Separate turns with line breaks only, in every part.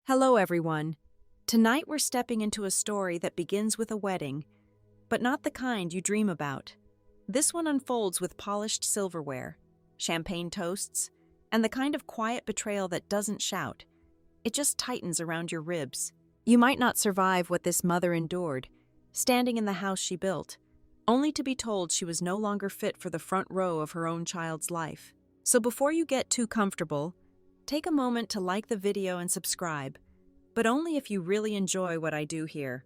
Hello, everyone. Tonight we're stepping into a story that begins with a wedding, but not the kind you dream about. This one unfolds with polished silverware, champagne toasts, and the kind of quiet betrayal that doesn't shout. It just tightens around your ribs. You might not survive what this mother endured, standing in the house she built, only to be told she was no longer fit for the front row of her own child's life. So before you get too comfortable, take a moment to like the video and subscribe, but only if you really enjoy what I do here.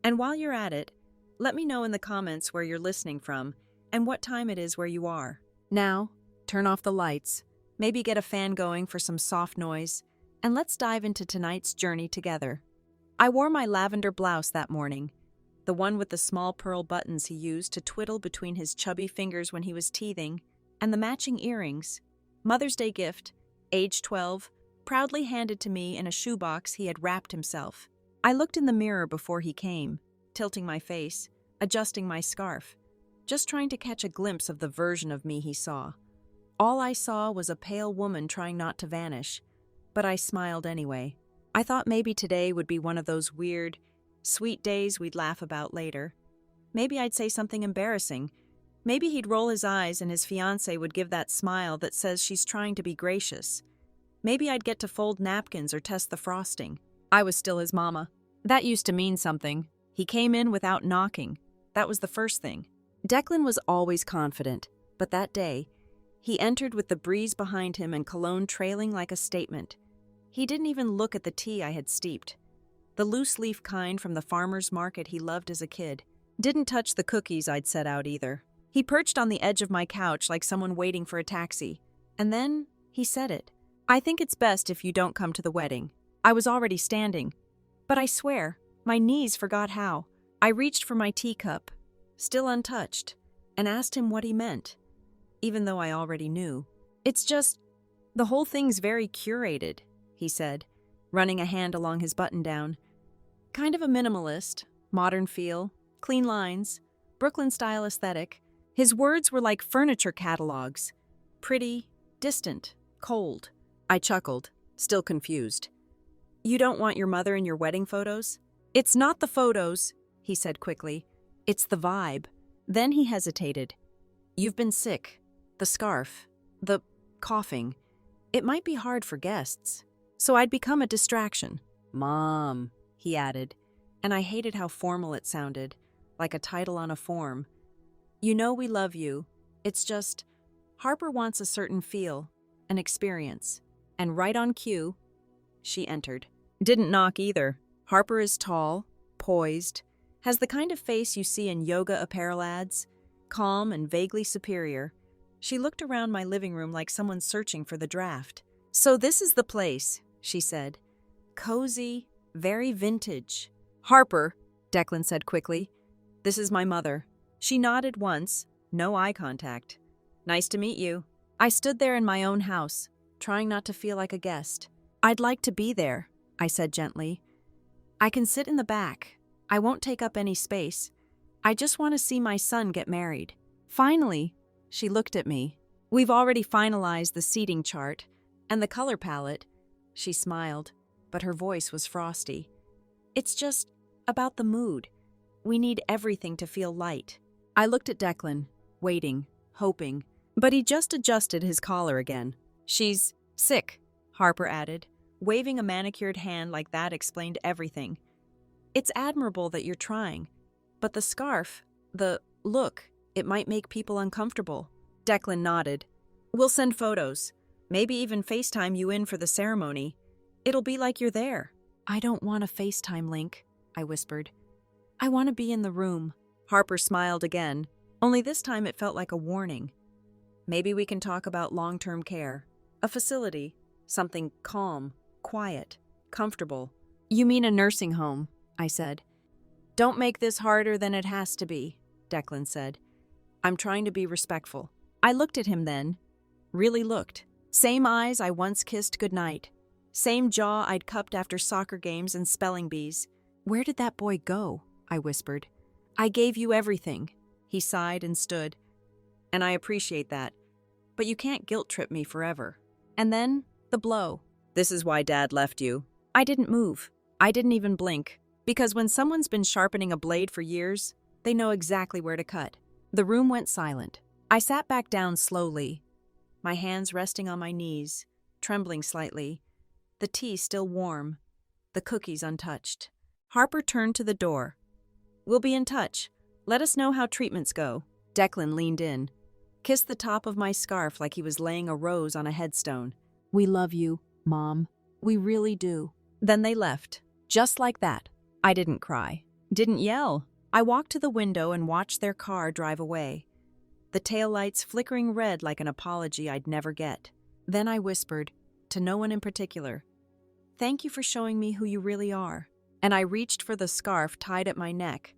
And while you're at it, let me know in the comments where you're listening from and what time it is where you are. Now, turn off the lights, maybe get a fan going for some soft noise, and let's dive into tonight's journey together. I wore my lavender blouse that morning, the one with the small pearl buttons he used to twiddle between his chubby fingers when he was teething, and the matching earrings. Mother's Day gift, age 12, proudly handed to me in a shoebox he had wrapped himself. I looked in the mirror before he came, tilting my face, adjusting my scarf, just trying to catch a glimpse of the version of me he saw. All I saw was a pale woman trying not to vanish, but I smiled anyway. I thought maybe today would be one of those weird, sweet days we'd laugh about later. Maybe I'd say something embarrassing. Maybe he'd roll his eyes and his fiancée would give that smile that says she's trying to be gracious. Maybe I'd get to fold napkins or test the frosting. I was still his mama. That used to mean something. He came in without knocking. That was the first thing. Declan was always confident, but that day, he entered with the breeze behind him and cologne trailing like a statement. He didn't even look at the tea I had steeped, the loose-leaf kind from the farmer's market he loved as a kid. Didn't touch the cookies I'd set out either. He perched on the edge of my couch like someone waiting for a taxi. And then he said it. "I think it's best if you don't come to the wedding." I was already standing. But I swear, my knees forgot how. I reached for my teacup, still untouched, and asked him what he meant, even though I already knew. "It's just, the whole thing's very curated," he said, running a hand along his button-down. "Kind of a minimalist, modern feel, clean lines, Brooklyn-style aesthetic." His words were like furniture catalogs. Pretty, distant, cold. I chuckled, still confused. "You don't want your mother in your wedding photos?" "It's not the photos," he said quickly. "It's the vibe." Then he hesitated. "You've been sick. The scarf. The coughing. It might be hard for guests." So I'd become a distraction. "Mom," he added, and I hated how formal it sounded, like a title on a form. "You know we love you. It's just, Harper wants a certain feel, an experience." And right on cue, she entered. Didn't knock either. Harper is tall, poised, has the kind of face you see in yoga apparel ads, calm and vaguely superior. She looked around my living room like someone searching for the draft. "So this is the place," she said. "Cozy, very vintage." "Harper," Declan said quickly. "This is my mother." She nodded once, no eye contact. "Nice to meet you." I stood there in my own house, trying not to feel like a guest. "I'd like to be there," I said gently. "I can sit in the back. I won't take up any space. I just want to see my son get married." Finally, she looked at me. "We've already finalized the seating chart and the color palette." She smiled, but her voice was frosty. "It's just about the mood. We need everything to feel light." I looked at Declan, waiting, hoping, but he just adjusted his collar again. "She's sick," Harper added, waving a manicured hand like that explained everything. "It's admirable that you're trying, but the scarf, the look, it might make people uncomfortable." Declan nodded. "We'll send photos, maybe even FaceTime you in for the ceremony. It'll be like you're there." "I don't want a FaceTime link," I whispered. "I want to be in the room." Harper smiled again, only this time it felt like a warning. "Maybe we can talk about long-term care. A facility, something calm, quiet, comfortable." "You mean a nursing home," I said. "Don't make this harder than it has to be," Declan said. "I'm trying to be respectful." I looked at him then, really looked. Same eyes I once kissed goodnight. Same jaw I'd cupped after soccer games and spelling bees. "Where did that boy go?" I whispered. "I gave you everything." He sighed and stood. "And I appreciate that. But you can't guilt-trip me forever." And then, the blow. "This is why Dad left you." I didn't move. I didn't even blink. Because when someone's been sharpening a blade for years, they know exactly where to cut. The room went silent. I sat back down slowly, my hands resting on my knees, trembling slightly, the tea still warm, the cookies untouched. Harper turned to the door. "We'll be in touch. Let us know how treatments go." Declan leaned in, kissed the top of my scarf like he was laying a rose on a headstone. "We love you, Mom. We really do." Then they left. Just like that. I didn't cry. Didn't yell. I walked to the window and watched their car drive away, the taillights flickering red like an apology I'd never get. Then I whispered, to no one in particular, "Thank you for showing me who you really are." And I reached for the scarf tied at my neck,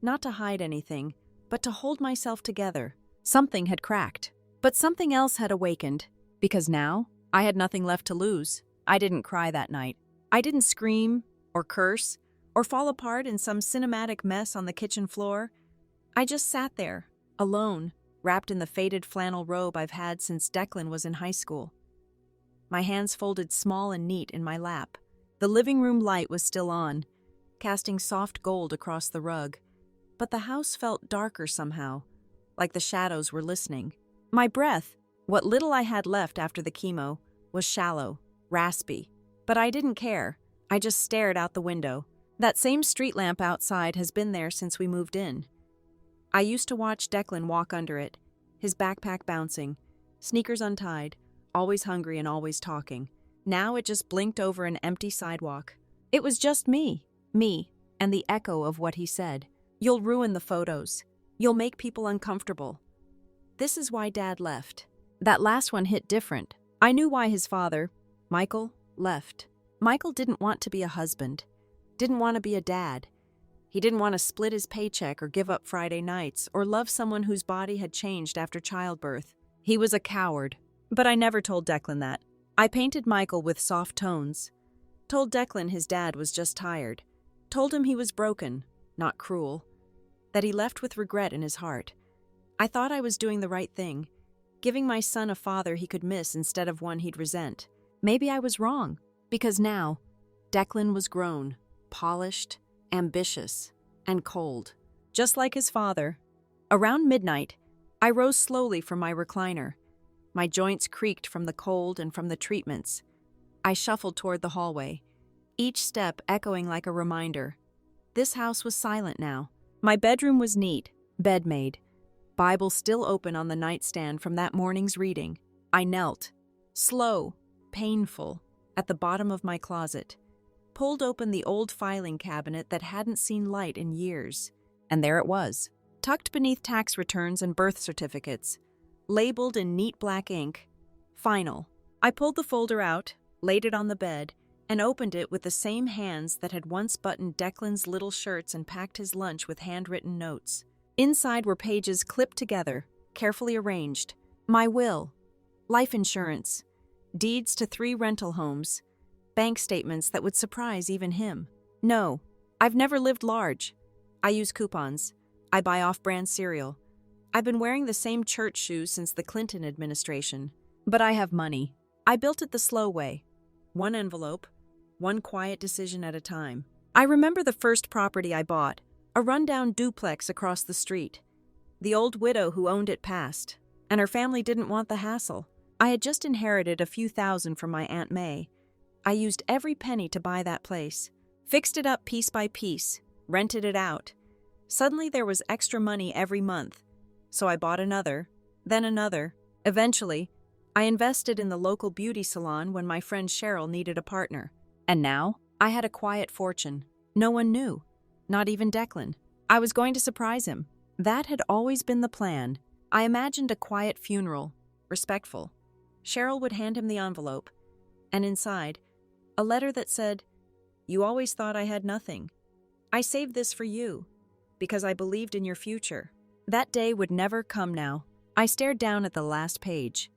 not to hide anything, but to hold myself together. Something had cracked, but something else had awakened, because now I had nothing left to lose. I didn't cry that night. I didn't scream or curse or fall apart in some cinematic mess on the kitchen floor. I just sat there, alone, wrapped in the faded flannel robe I've had since Declan was in high school. My hands folded small and neat in my lap. The living room light was still on, casting soft gold across the rug, but the house felt darker somehow, like the shadows were listening. My breath, what little I had left after the chemo, was shallow, raspy, but I didn't care. I just stared out the window. That same street lamp outside has been there since we moved in. I used to watch Declan walk under it, his backpack bouncing, sneakers untied, always hungry and always talking. Now it just blinked over an empty sidewalk. It was just me, and the echo of what he said. "You'll ruin the photos. You'll make people uncomfortable." This is why Dad left. That last one hit different. I knew why his father, Michael, left. Michael didn't want to be a husband, didn't want to be a dad. He didn't want to split his paycheck or give up Friday nights or love someone whose body had changed after childbirth. He was a coward. But I never told Declan that. I painted Michael with soft tones. Told Declan his dad was just tired. Told him he was broken, not cruel. That he left with regret in his heart. I thought I was doing the right thing, giving my son a father he could miss instead of one he'd resent. Maybe I was wrong, because now, Declan was grown, polished, ambitious, and cold. Just like his father. Around midnight, I rose slowly from my recliner. My joints creaked from the cold and from the treatments. I shuffled toward the hallway, each step echoing like a reminder. This house was silent now. My bedroom was neat, bed made, Bible still open on the nightstand from that morning's reading. I knelt, slow, painful, at the bottom of my closet, pulled open the old filing cabinet that hadn't seen light in years. And there it was, tucked beneath tax returns and birth certificates, labeled in neat black ink, "Final." I pulled the folder out, laid it on the bed, and opened it with the same hands that had once buttoned Declan's little shirts and packed his lunch with handwritten notes. Inside were pages clipped together, carefully arranged. My will, life insurance, deeds to 3 rental homes, bank statements that would surprise even him. No, I've never lived large. I use coupons. I buy off-brand cereal. I've been wearing the same church shoes since the Clinton administration. But I have money. I built it the slow way. One envelope, one quiet decision at a time. I remember the first property I bought, a rundown duplex across the street. The old widow who owned it passed, and her family didn't want the hassle. I had just inherited a few thousand from my Aunt May. I used every penny to buy that place, fixed it up piece by piece, rented it out. Suddenly there was extra money every month. So I bought another, then another. Eventually, I invested in the local beauty salon when my friend Cheryl needed a partner. And now, I had a quiet fortune. No one knew, not even Declan. I was going to surprise him. That had always been the plan. I imagined a quiet funeral, respectful. Cheryl would hand him the envelope, and inside, a letter that said, "You always thought I had nothing. I saved this for you, because I believed in your future." That day would never come now. I stared down at the last page,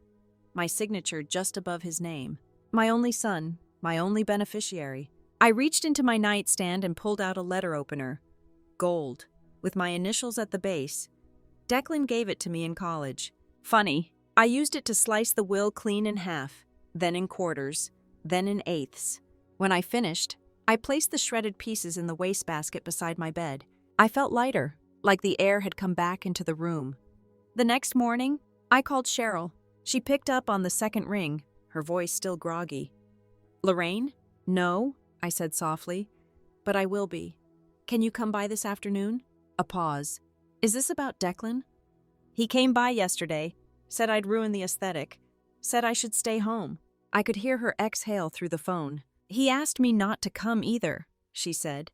my signature just above his name. My only son, my only beneficiary. I reached into my nightstand and pulled out a letter opener. Gold, with my initials at the base. Declan gave it to me in college. Funny, I used it to slice the will clean in half, then in quarters, then in eighths. When I finished, I placed the shredded pieces in the wastebasket beside my bed. I felt lighter, like the air had come back into the room. The next morning, I called Cheryl. She picked up on the second ring, her voice still groggy. "Lorraine?" "No," I said softly, "but I will be. Can you come by this afternoon?" A pause. "Is this about Declan?" "He came by yesterday, said I'd ruin the aesthetic, said I should stay home." I could hear her exhale through the phone. "He asked me not to come either," she said.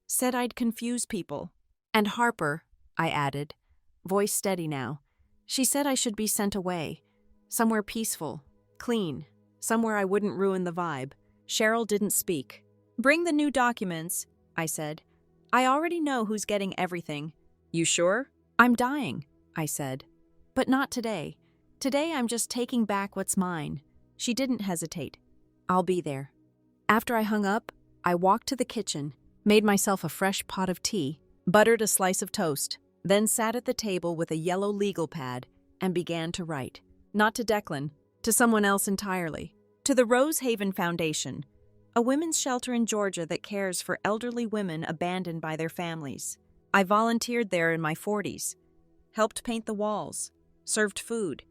"Said I'd confuse people." "And Harper," I added, voice steady now. "She said I should be sent away, somewhere peaceful, clean, somewhere I wouldn't ruin the vibe." Cheryl didn't speak. "Bring the new documents," I said. "I already know who's getting everything." "You sure?" "I'm dying," I said. "But not today. Today I'm just taking back what's mine." She didn't hesitate. "I'll be there." After I hung up, I walked to the kitchen, made myself a fresh pot of tea, buttered a slice of toast, then sat at the table with a yellow legal pad and began to write. Not to Declan, to someone else entirely. To the Rose Haven Foundation, a women's shelter in Georgia that cares for elderly women abandoned by their families. I volunteered there in my 40s, helped paint the walls, served food,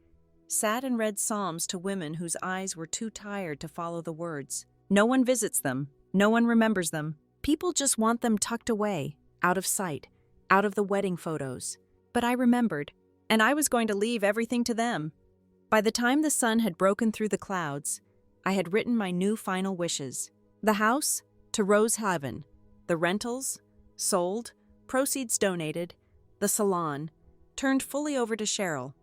sat and read psalms to women whose eyes were too tired to follow the words. No one visits them, no one remembers them. People just want them tucked away, out of sight, out of the wedding photos. But I remembered, and I was going to leave everything to them. By the time the sun had broken through the clouds, I had written my new final wishes. The house, to Rose Haven. The rentals, sold, proceeds donated. The salon, turned fully over to Cheryl.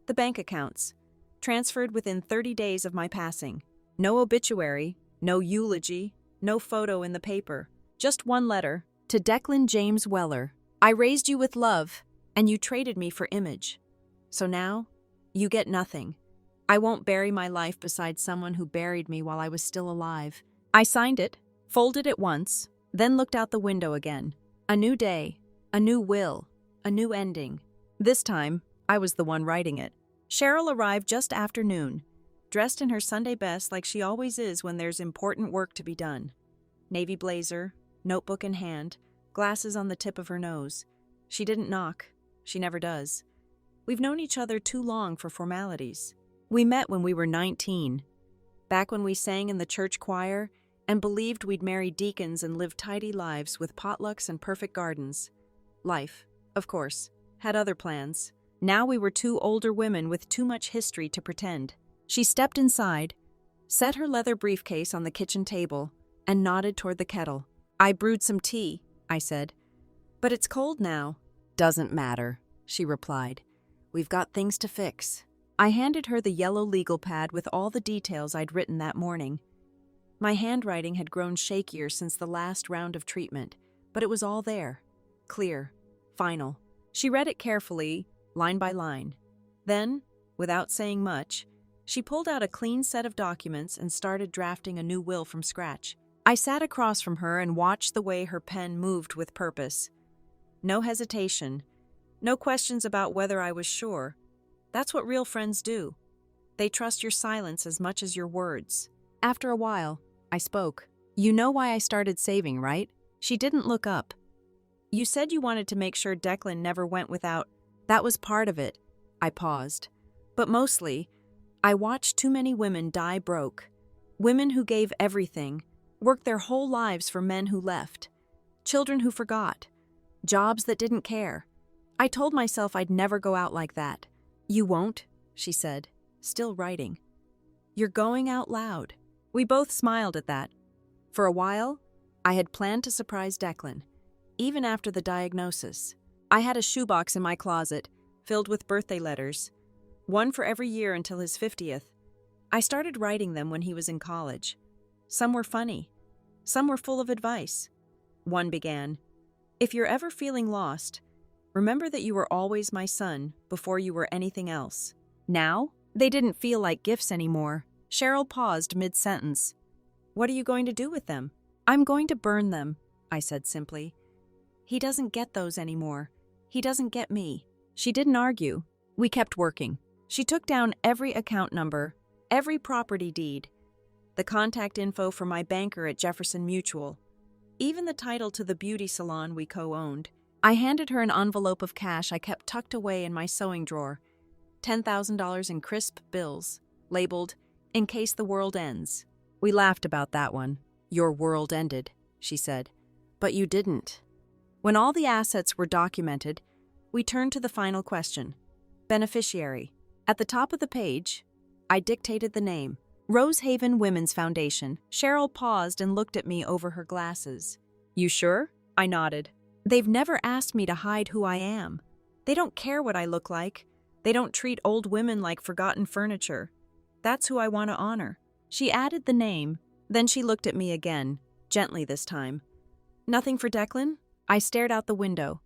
The bank accounts, transferred within 30 days of my passing. No obituary, no eulogy, no photo in the paper. Just one letter, to Declan James Weller. "I raised you with love, and you traded me for image. So now, you get nothing. I won't bury my life beside someone who buried me while I was still alive." I signed it, folded it once, then looked out the window again. A new day, a new will, a new ending. This time, I was the one writing it. Cheryl arrived just after noon, dressed in her Sunday best like she always is when there's important work to be done. Navy blazer, notebook in hand, glasses on the tip of her nose. She didn't knock. She never does. We've known each other too long for formalities. We met when we were 19, back when we sang in the church choir and believed we'd marry deacons and live tidy lives with potlucks and perfect gardens. Life, of course, had other plans. Now we were two older women with too much history to pretend. She stepped inside, set her leather briefcase on the kitchen table, and nodded toward the kettle. "I brewed some tea," I said. "But it's cold now." "Doesn't matter," she replied. "We've got things to fix." I handed her the yellow legal pad with all the details I'd written that morning. My handwriting had grown shakier since the last round of treatment, but it was all there. Clear. Final. She read it carefully, line by line. Then, without saying much, she pulled out a clean set of documents and started drafting a new will from scratch. I sat across from her and watched the way her pen moved with purpose. No hesitation. No questions about whether I was sure. That's what real friends do. They trust your silence as much as your words. After a while, I spoke. "You know why I started saving, right?" She didn't look up. "You said you wanted to make sure Declan never went without—" "That was part of it." I paused. "But mostly, I watched too many women die broke. Women who gave everything, worked their whole lives for men who left. Children who forgot. Jobs that didn't care. I told myself I'd never go out like that." "You won't," she said, still writing. "You're going out loud." We both smiled at that. For a while, I had planned to surprise Declan, even after the diagnosis. I had a shoebox in my closet, filled with birthday letters, one for every year until his 50th. I started writing them when he was in college. Some were funny. Some were full of advice. One began, "If you're ever feeling lost, remember that you were always my son before you were anything else." Now, they didn't feel like gifts anymore. Cheryl paused mid-sentence. "What are you going to do with them?" "I'm going to burn them," I said simply. "He doesn't get those anymore. He doesn't get me." She didn't argue. We kept working. She took down every account number, every property deed. the contact info for my banker at Jefferson Mutual, even the title to the beauty salon we co-owned. I handed her an envelope of cash I kept tucked away in my sewing drawer, $10,000 in crisp bills, labeled, "In case the world ends." We laughed about that one. "Your world ended," she said. "But you didn't." When all the assets were documented, we turned to the final question. Beneficiary. At the top of the page, I dictated the name. Rosehaven Women's Foundation. Cheryl paused and looked at me over her glasses. "You sure?" I nodded. "They've never asked me to hide who I am. They don't care what I look like. They don't treat old women like forgotten furniture. That's who I want to honor." She added the name, then she looked at me again, gently this time. "Nothing for Declan?" I stared out the window.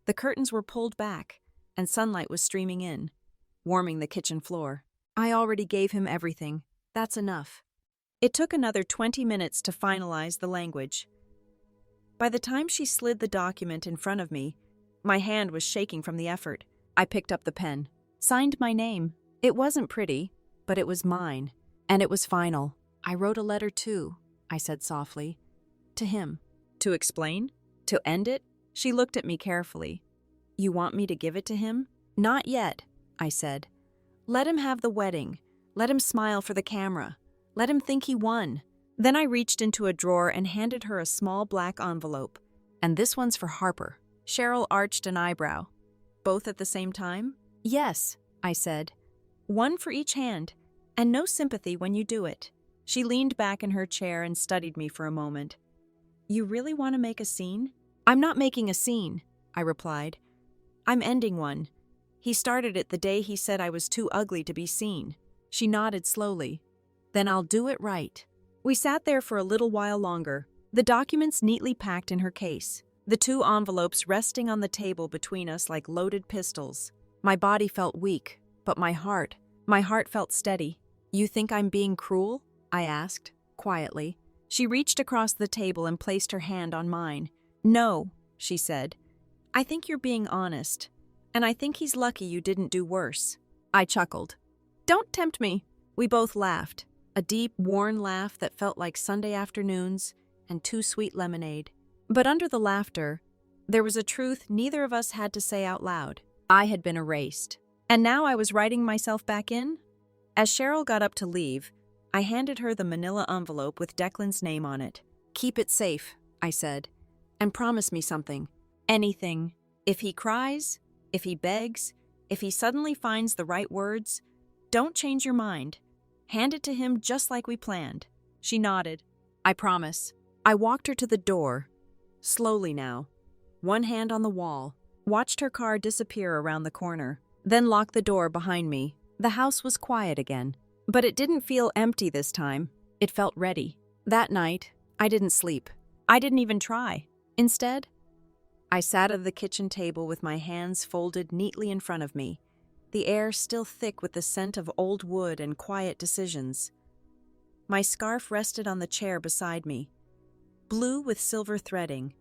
The curtains were pulled back, and sunlight was streaming in, warming the kitchen floor. I already gave him everything. That's enough. It took another 20 minutes to finalize the language. By the time she slid the document in front of me, my hand was shaking from the effort. I picked up the pen, signed my name. It wasn't pretty, but it was mine, and it was final. "I wrote a letter too," I said softly. "To him." "To explain? To end it?" She looked at me carefully. "You want me to give it to him?" "Not yet," I said. "Let him have the wedding. Let him smile for the camera. Let him think he won." Then I reached into a drawer and handed her a small black envelope. "And this one's for Harper." Cheryl arched an eyebrow. "Both at the same time?" "Yes," I said. "One for each hand, and no sympathy when you do it." She leaned back in her chair and studied me for a moment. "You really want to make a scene?" "I'm not making a scene," I replied. "I'm ending one. He started it the day he said I was too ugly to be seen." She nodded slowly. "Then I'll do it right." We sat there for a little while longer, the documents neatly packed in her case, the two envelopes resting on the table between us like loaded pistols. My body felt weak, but my heart felt steady. "You think I'm being cruel?" I asked, quietly. She reached across the table and placed her hand on mine. "No," she said. "I think you're being honest, and I think he's lucky you didn't do worse." I chuckled. "Don't tempt me." We both laughed, a deep, worn laugh that felt like Sunday afternoons and too sweet lemonade. But under the laughter, there was a truth neither of us had to say out loud. I had been erased, and now I was writing myself back in. As Cheryl got up to leave, I handed her the manila envelope with Declan's name on it. "Keep it safe," I said, "and promise me something. Anything. If he cries, if he begs, if he suddenly finds the right words, don't change your mind. Hand it to him just like we planned." She nodded. "I promise." I walked her to the door, slowly now, one hand on the wall, watched her car disappear around the corner, then locked the door behind me. The house was quiet again, but it didn't feel empty this time. It felt ready. That night, I didn't sleep. I didn't even try. Instead, I sat at the kitchen table with my hands folded neatly in front of me, the air still thick with the scent of old wood and quiet decisions. My scarf rested on the chair beside me, blue with silver threading,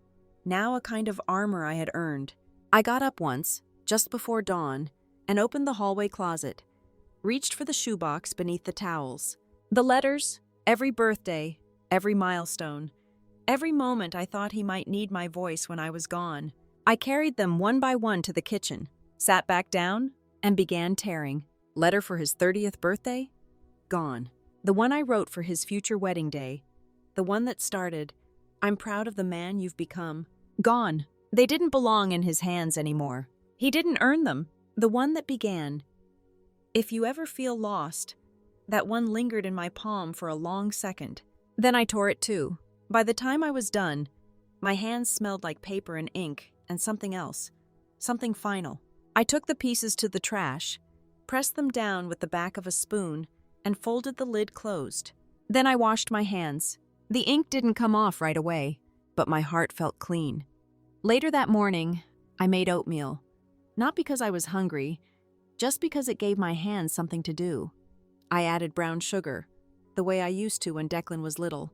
now a kind of armor I had earned. I got up once, just before dawn, and opened the hallway closet, reached for the shoebox beneath the towels. The letters, every birthday, every milestone, every moment I thought he might need my voice when I was gone. I carried them one by one to the kitchen, sat back down, and began tearing. Letter for his 30th birthday? Gone. The one I wrote for his future wedding day. The one that started, "I'm proud of the man you've become." Gone. They didn't belong in his hands anymore. He didn't earn them. The one that began, "If you ever feel lost," that one lingered in my palm for a long second. Then I tore it too. By the time I was done, my hands smelled like paper and ink and something else. Something final. I took the pieces to the trash, pressed them down with the back of a spoon, and folded the lid closed. Then I washed my hands. The ink didn't come off right away, but my heart felt clean. Later that morning, I made oatmeal. Not because I was hungry, just because it gave my hands something to do. I added brown sugar, the way I used to when Declan was little,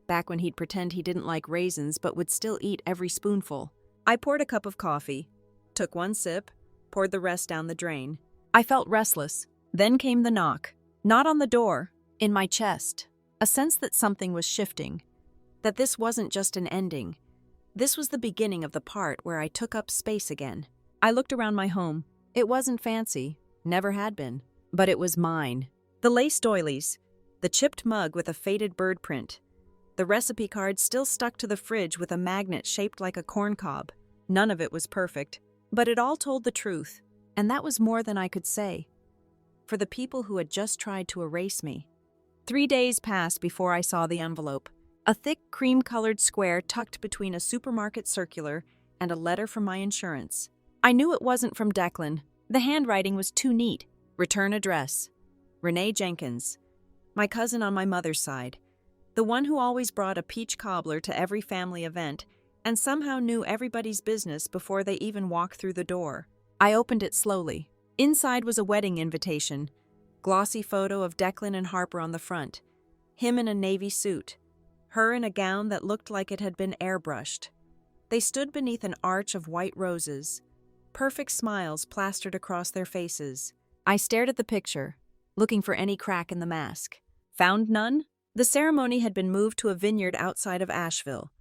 back when he'd pretend he didn't like raisins but would still eat every spoonful. I poured a cup of coffee, took one sip, poured the rest down the drain. I felt restless. Then came the knock. Not on the door, in my chest. a sense that something was shifting, that this wasn't just an ending. This was the beginning of the part where I took up space again. I looked around my home. It wasn't fancy, never had been, but it was mine. The lace doilies, the chipped mug with a faded bird print, the recipe card still stuck to the fridge with a magnet shaped like a corn cob. None of it was perfect, but it all told the truth, and that was more than I could say. For the people who had just tried to erase me. 3 days passed before I saw the envelope. A thick, cream-colored square tucked between a supermarket circular and a letter from my insurance. I knew it wasn't from Declan. The handwriting was too neat. Return address. Renee Jenkins. My cousin on my mother's side. The one who always brought a peach cobbler to every family event and somehow knew everybody's business before they even walked through the door. I opened it slowly. Inside was a wedding invitation. Glossy photo of Declan and Harper on the front. Him in a navy suit. Her in a gown that looked like it had been airbrushed. They stood beneath an arch of white roses. Perfect smiles plastered across their faces. I stared at the picture, looking for any crack in the mask. Found none? The ceremony had been moved to a vineyard outside of Asheville.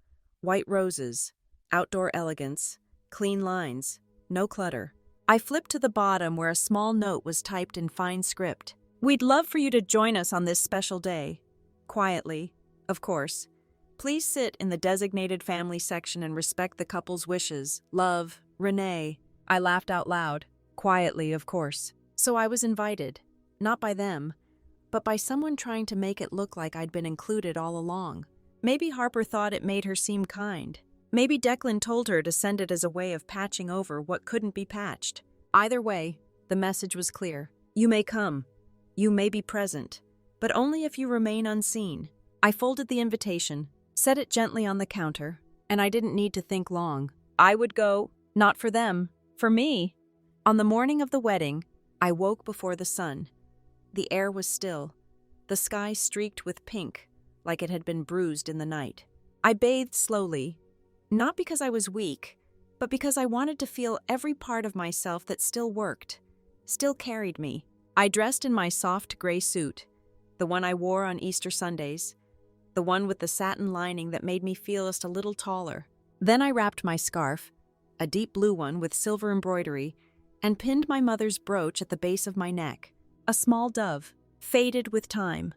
White roses, outdoor elegance, clean lines, no clutter. I flipped to the bottom where a small note was typed in fine script. We'd love for you to join us on this special day. Quietly, of course. Please sit in the designated family section and respect the couple's wishes. Love, Renee. I laughed out loud. Quietly, of course. So I was invited. Not by them, but by someone trying to make it look like I'd been included all along. Maybe Harper thought it made her seem kind. Maybe Declan told her to send it as a way of patching over what couldn't be patched. Either way, the message was clear. You may come. You may be present. But only if you remain unseen. I folded the invitation, set it gently on the counter, and I didn't need to think long. I would go, not for them, for me. On the morning of the wedding, I woke before the sun. The air was still, the sky streaked with pink, like it had been bruised in the night. I bathed slowly, not because I was weak, but because I wanted to feel every part of myself that still worked, still carried me. I dressed in my soft gray suit, the one I wore on Easter Sundays, the one with the satin lining that made me feel just a little taller. Then I wrapped my scarf, a deep blue one with silver embroidery, and pinned my mother's brooch at the base of my neck. A small dove, faded with time,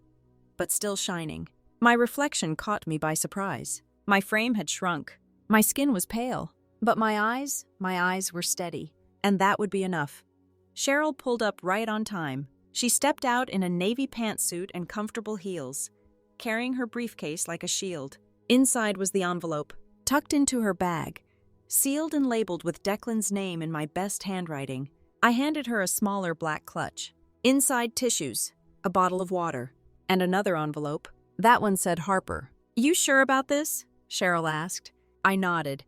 but still shining. My reflection caught me by surprise. My frame had shrunk. My skin was pale, but my eyes were steady, and that would be enough. Cheryl pulled up right on time. She stepped out in a navy pantsuit and comfortable heels, carrying her briefcase like a shield. Inside was the envelope, tucked into her bag, sealed and labeled with Declan's name in my best handwriting. I handed her a smaller black clutch. Inside tissues, a bottle of water, and another envelope. That one said Harper. You sure about this? Cheryl asked. I nodded.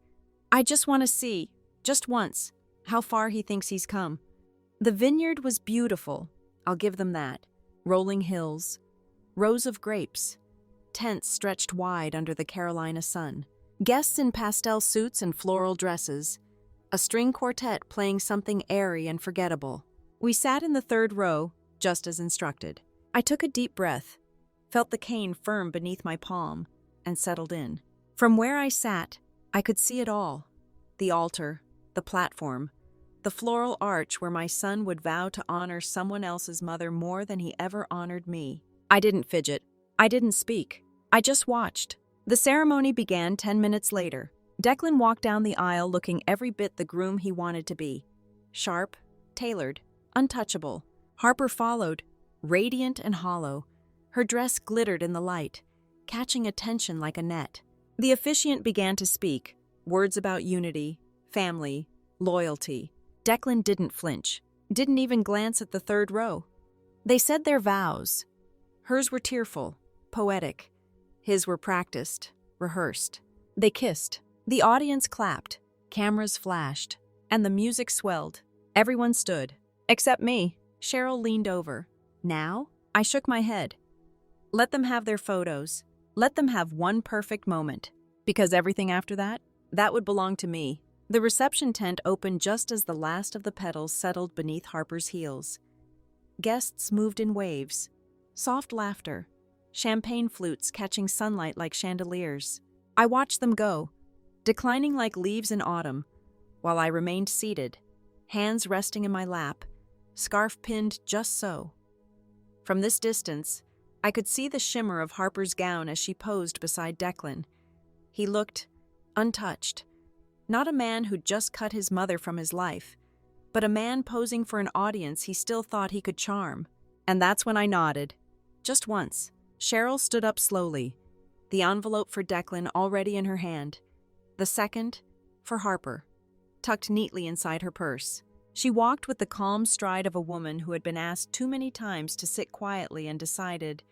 I just want to see, just once, how far he thinks he's come. The vineyard was beautiful, I'll give them that. Rolling hills, rows of grapes, tents stretched wide under the Carolina sun. Guests in pastel suits and floral dresses, a string quartet playing something airy and forgettable. We sat in the third row, just as instructed. I took a deep breath, felt the cane firm beneath my palm, and settled in. From where I sat, I could see it all. The altar, the platform, the floral arch where my son would vow to honor someone else's mother more than he ever honored me. I didn't fidget. I didn't speak. I just watched. The ceremony began 10 minutes later. Declan walked down the aisle looking every bit the groom he wanted to be. Sharp, tailored, untouchable. Harper followed, radiant and hollow. Her dress glittered in the light, catching attention like a net. The officiant began to speak, words about unity, family, loyalty. Declan didn't flinch, didn't even glance at the third row. They said their vows. Hers were tearful, poetic. His were practiced, rehearsed. They kissed. The audience clapped, cameras flashed, and the music swelled. Everyone stood. Except me. Cheryl leaned over. Now? I shook my head. Let them have their photos. Let them have one perfect moment. Because everything after that, that would belong to me. The reception tent opened just as the last of the petals settled beneath Harper's heels. Guests moved in waves. Soft laughter. champagne flutes catching sunlight like chandeliers. I watched them go, declining like leaves in autumn, while I remained seated, hands resting in my lap, scarf pinned just so. From this distance, I could see the shimmer of Harper's gown as she posed beside Declan. He looked untouched. Not a man who'd just cut his mother from his life, but a man posing for an audience he still thought he could charm. And that's when I nodded. Just once. Cheryl stood up slowly, the envelope for Declan already in her hand. The second, for Harper, tucked neatly inside her purse. She walked with the calm stride of a woman who had been asked too many times to sit quietly and decided,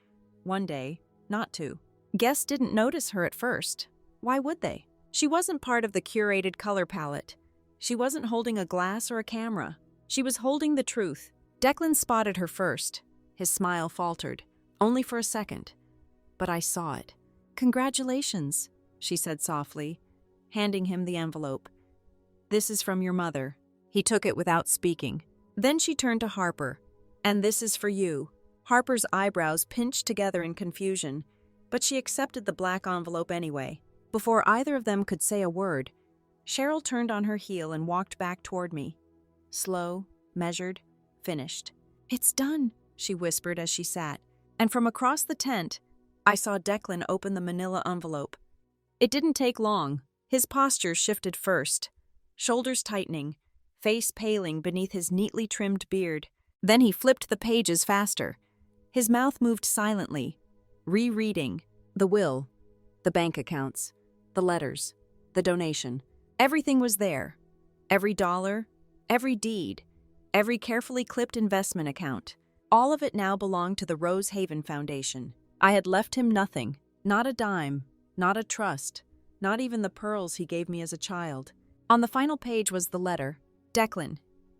one day, not to. Guests didn't notice her at first. Why would they? She wasn't part of the curated color palette. She wasn't holding a glass or a camera. She was holding the truth. Declan spotted her first. His smile faltered, only for a second. But I saw it. "Congratulations," she said softly, handing him the envelope. "This is from your mother." He took it without speaking. Then she turned to Harper. "And this is for you." Harper's eyebrows pinched together in confusion, but she accepted the black envelope anyway. Before either of them could say a word, Cheryl turned on her heel and walked back toward me. Slow, measured, finished. "It's done," she whispered as she sat, and from across the tent, I saw Declan open the manila envelope. It didn't take long. His posture shifted first, shoulders tightening, face paling beneath his neatly trimmed beard. Then he flipped the pages faster. His mouth moved silently, rereading the will, the bank accounts, the letters, the donation. Everything was there. Every dollar, every deed, every carefully clipped investment account. All of it now belonged to the Rose Haven Foundation. I had left him nothing, not a dime, not a trust, not even the pearls he gave me as a child. On the final page was the letter. "Declan,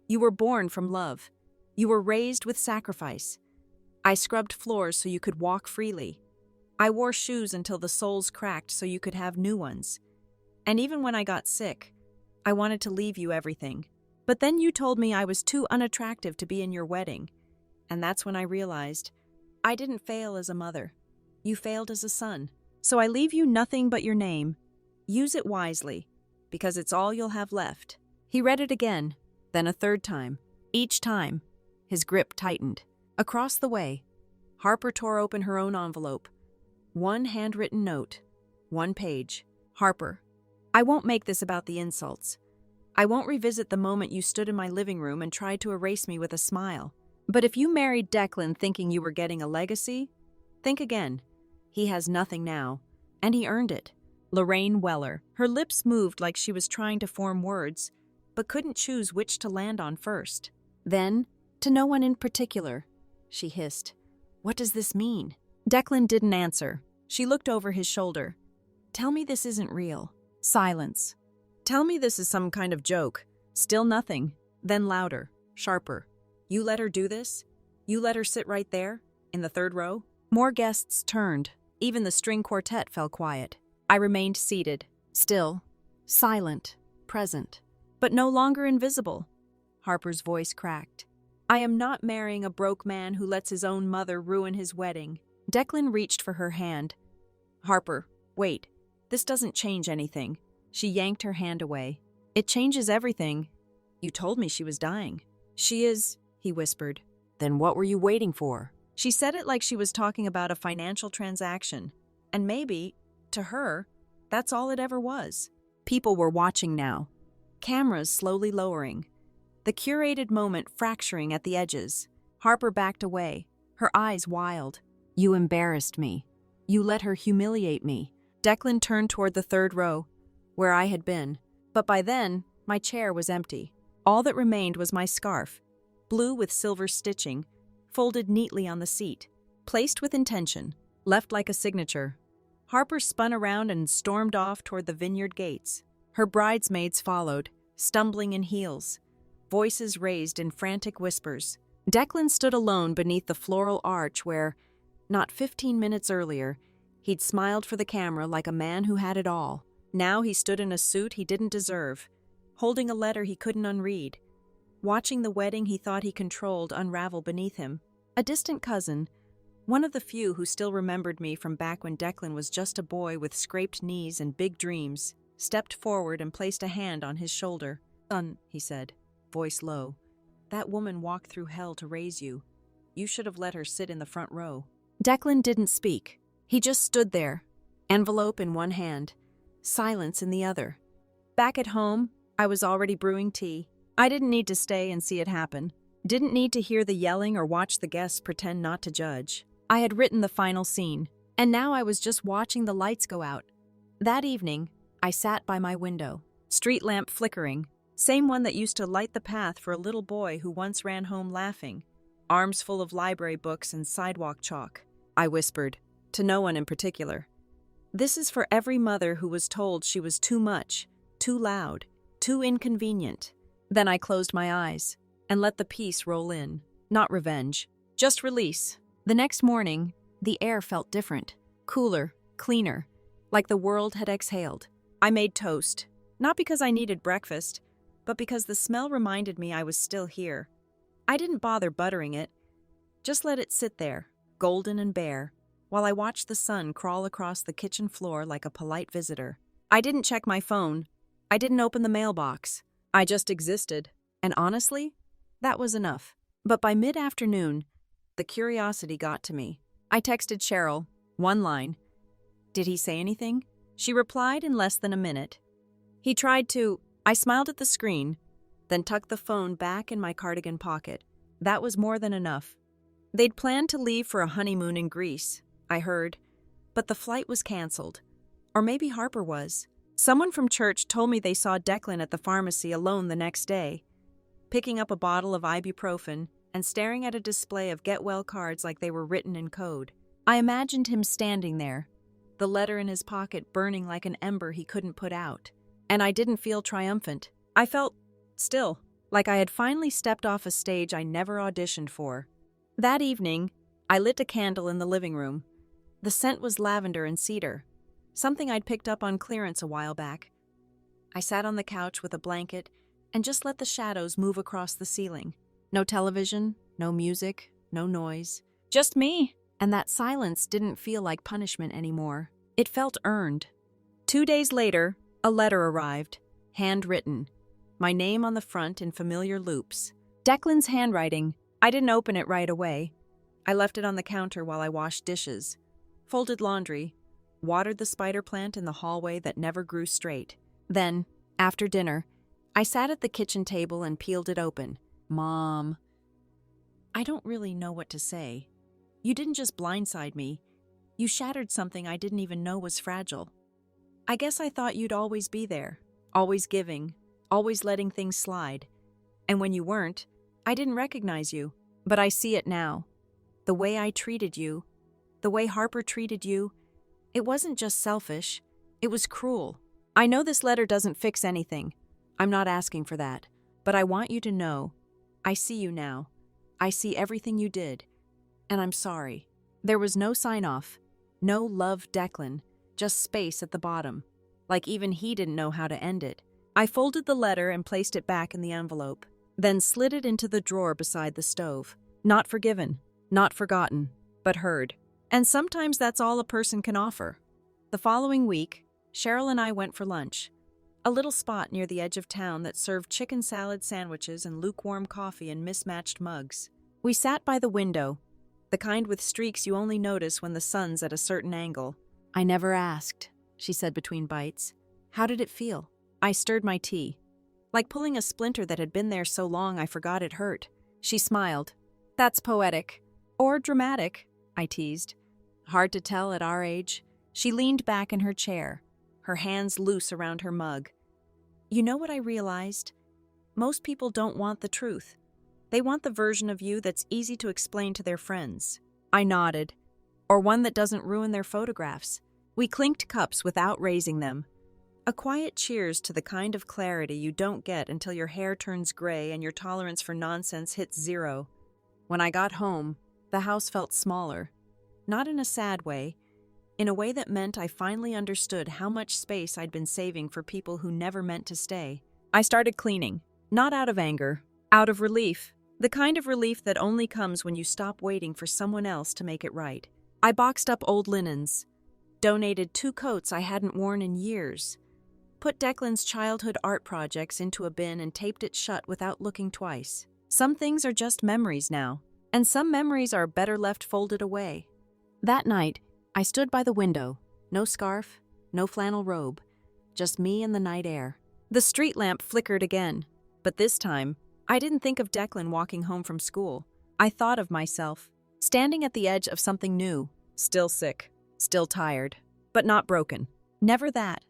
you were born from love. You were raised with sacrifice. I scrubbed floors so you could walk freely. I wore shoes until the soles cracked so you could have new ones. And even when I got sick, I wanted to leave you everything. But then you told me I was too unattractive to be in your wedding. And that's when I realized I didn't fail as a mother. You failed as a son. So I leave you nothing but your name. Use it wisely, because it's all you'll have left." He read it again, then a third time. Each time, his grip tightened. Across the way, Harper tore open her own envelope. One handwritten note. One page. "Harper, I won't make this about the insults. I won't revisit the moment you stood in my living room and tried to erase me with a smile. But if you married Declan thinking you were getting a legacy, think again. He has nothing now, and he earned it." Lorraine Weller. Her lips moved like she was trying to form words, but couldn't choose which to land on first. Then, "To no one in particular," she hissed. "What does this mean?" Declan didn't answer. She looked over his shoulder. "Tell me this isn't real." Silence. "Tell me this is some kind of joke." Still nothing. Then louder, sharper. "You let her do this? You let her sit right there, in the third row?" More guests turned. Even the string quartet fell quiet. I remained seated, still, silent, present, but no longer invisible. Harper's voice cracked. "I am not marrying a broke man who lets his own mother ruin his wedding." Declan reached for her hand. "Harper, wait. This doesn't change anything." She yanked her hand away. "It changes everything. You told me she was dying." "She is," he whispered. "Then what were you waiting for?" She said it like she was talking about a financial transaction. And maybe, to her, that's all it ever was. People were watching now. Cameras slowly lowering. The curated moment fracturing at the edges. Harper backed away, her eyes wild. "You embarrassed me. You let her humiliate me." Declan turned toward the third row, where I had been. But by then, my chair was empty. All that remained was my scarf, blue with silver stitching, folded neatly on the seat, placed with intention, left like a signature. Harper spun around and stormed off toward the vineyard gates. Her bridesmaids followed, stumbling in heels, voices raised in frantic whispers. Declan stood alone beneath the floral arch where, not 15 minutes earlier, he'd smiled for the camera like a man who had it all. Now he stood in a suit he didn't deserve, holding a letter he couldn't unread, watching the wedding he thought he controlled unravel beneath him. A distant cousin, One of the few who still remembered me from back when Declan was just a boy with scraped knees and big dreams, stepped forward and placed a hand on his shoulder. "Son," he said, voice low, "that woman walked through hell to raise you. You should have let her sit in the front row." Declan didn't speak. He just stood there, envelope in one hand, silence in the other. Back at home, I was already brewing tea. I didn't need to stay and see it happen. Didn't need to hear the yelling or watch the guests pretend not to judge. I had written the final scene, and now I was just watching the lights go out. That evening, I sat by my window, street lamp flickering, same one that used to light the path for a little boy who once ran home laughing, arms full of library books and sidewalk chalk. I whispered, to no one in particular. This is for every mother who was told she was too much, too loud, too inconvenient. Then I closed my eyes and let the peace roll in. Not revenge, just release. The next morning, the air felt different, cooler, cleaner, like the world had exhaled. I made toast, not because I needed breakfast, but because the smell reminded me I was still here. I didn't bother buttering it, just let it sit there, golden and bare, while I watched the sun crawl across the kitchen floor like a polite visitor. I didn't check my phone. I didn't open the mailbox. I just existed, and honestly, that was enough. But by mid-afternoon, the curiosity got to me. I texted Cheryl, one line. Did he say anything? She replied in less than a minute. He tried to. I smiled at the screen, then tucked the phone back in my cardigan pocket. That was more than enough. They'd planned to leave for a honeymoon in Greece, I heard, but the flight was canceled. Or maybe Harper was. Someone from church told me they saw Declan at the pharmacy alone the next day, picking up a bottle of ibuprofen and staring at a display of get-well cards like they were written in code. I imagined him standing there, the letter in his pocket burning like an ember he couldn't put out. And I didn't feel triumphant. I felt, still, like I had finally stepped off a stage I never auditioned for. That evening, I lit a candle in the living room. The scent was lavender and cedar, something I'd picked up on clearance a while back. I sat on the couch with a blanket and just let the shadows move across the ceiling. No television, no music, no noise. Just me. And that silence didn't feel like punishment anymore. It felt earned. 2 days later, a letter arrived, handwritten. My name on the front in familiar loops. Declan's handwriting. I didn't open it right away. I left it on the counter while I washed dishes, folded laundry, watered the spider plant in the hallway that never grew straight. Then, after dinner, I sat at the kitchen table and peeled it open. Mom, I don't really know what to say. You didn't just blindside me. You shattered something I didn't even know was fragile. I guess I thought you'd always be there, always giving, always letting things slide. And when you weren't, I didn't recognize you. But I see it now. The way I treated you, the way Harper treated you, it wasn't just selfish, it was cruel. I know this letter doesn't fix anything. I'm not asking for that. But I want you to know, I see you now. I see everything you did. And I'm sorry. There was no sign-off, no love Declan, just space at the bottom, like even he didn't know how to end it. I folded the letter and placed it back in the envelope, then slid it into the drawer beside the stove. Not forgiven, not forgotten, but heard. And sometimes that's all a person can offer. The following week, Cheryl and I went for lunch, a little spot near the edge of town that served chicken salad sandwiches and lukewarm coffee in mismatched mugs. We sat by the window, the kind with streaks you only notice when the sun's at a certain angle. I never asked, she said between bites. How did it feel? I stirred my tea, like pulling a splinter that had been there so long I forgot it hurt. She smiled. That's poetic. Or dramatic, I teased. Hard to tell at our age. She leaned back in her chair, her hands loose around her mug. You know what I realized? Most people don't want the truth. They want the version of you that's easy to explain to their friends. I nodded. Or one that doesn't ruin their photographs. We clinked cups without raising them. A quiet cheers to the kind of clarity you don't get until your hair turns gray and your tolerance for nonsense hits zero. When I got home, the house felt smaller. Not in a sad way, in a way that meant I finally understood how much space I'd been saving for people who never meant to stay. I started cleaning, not out of anger, out of relief. The kind of relief that only comes when you stop waiting for someone else to make it right. I boxed up old linens, donated 2 coats I hadn't worn in years, put Declan's childhood art projects into a bin and taped it shut without looking twice. Some things are just memories now, and some memories are better left folded away. That night, I stood by the window, no scarf, no flannel robe, just me and the night air. The street lamp flickered again, but this time, I didn't think of Declan walking home from school. I thought of myself, standing at the edge of something new, still sick, still tired, but not broken. Never that.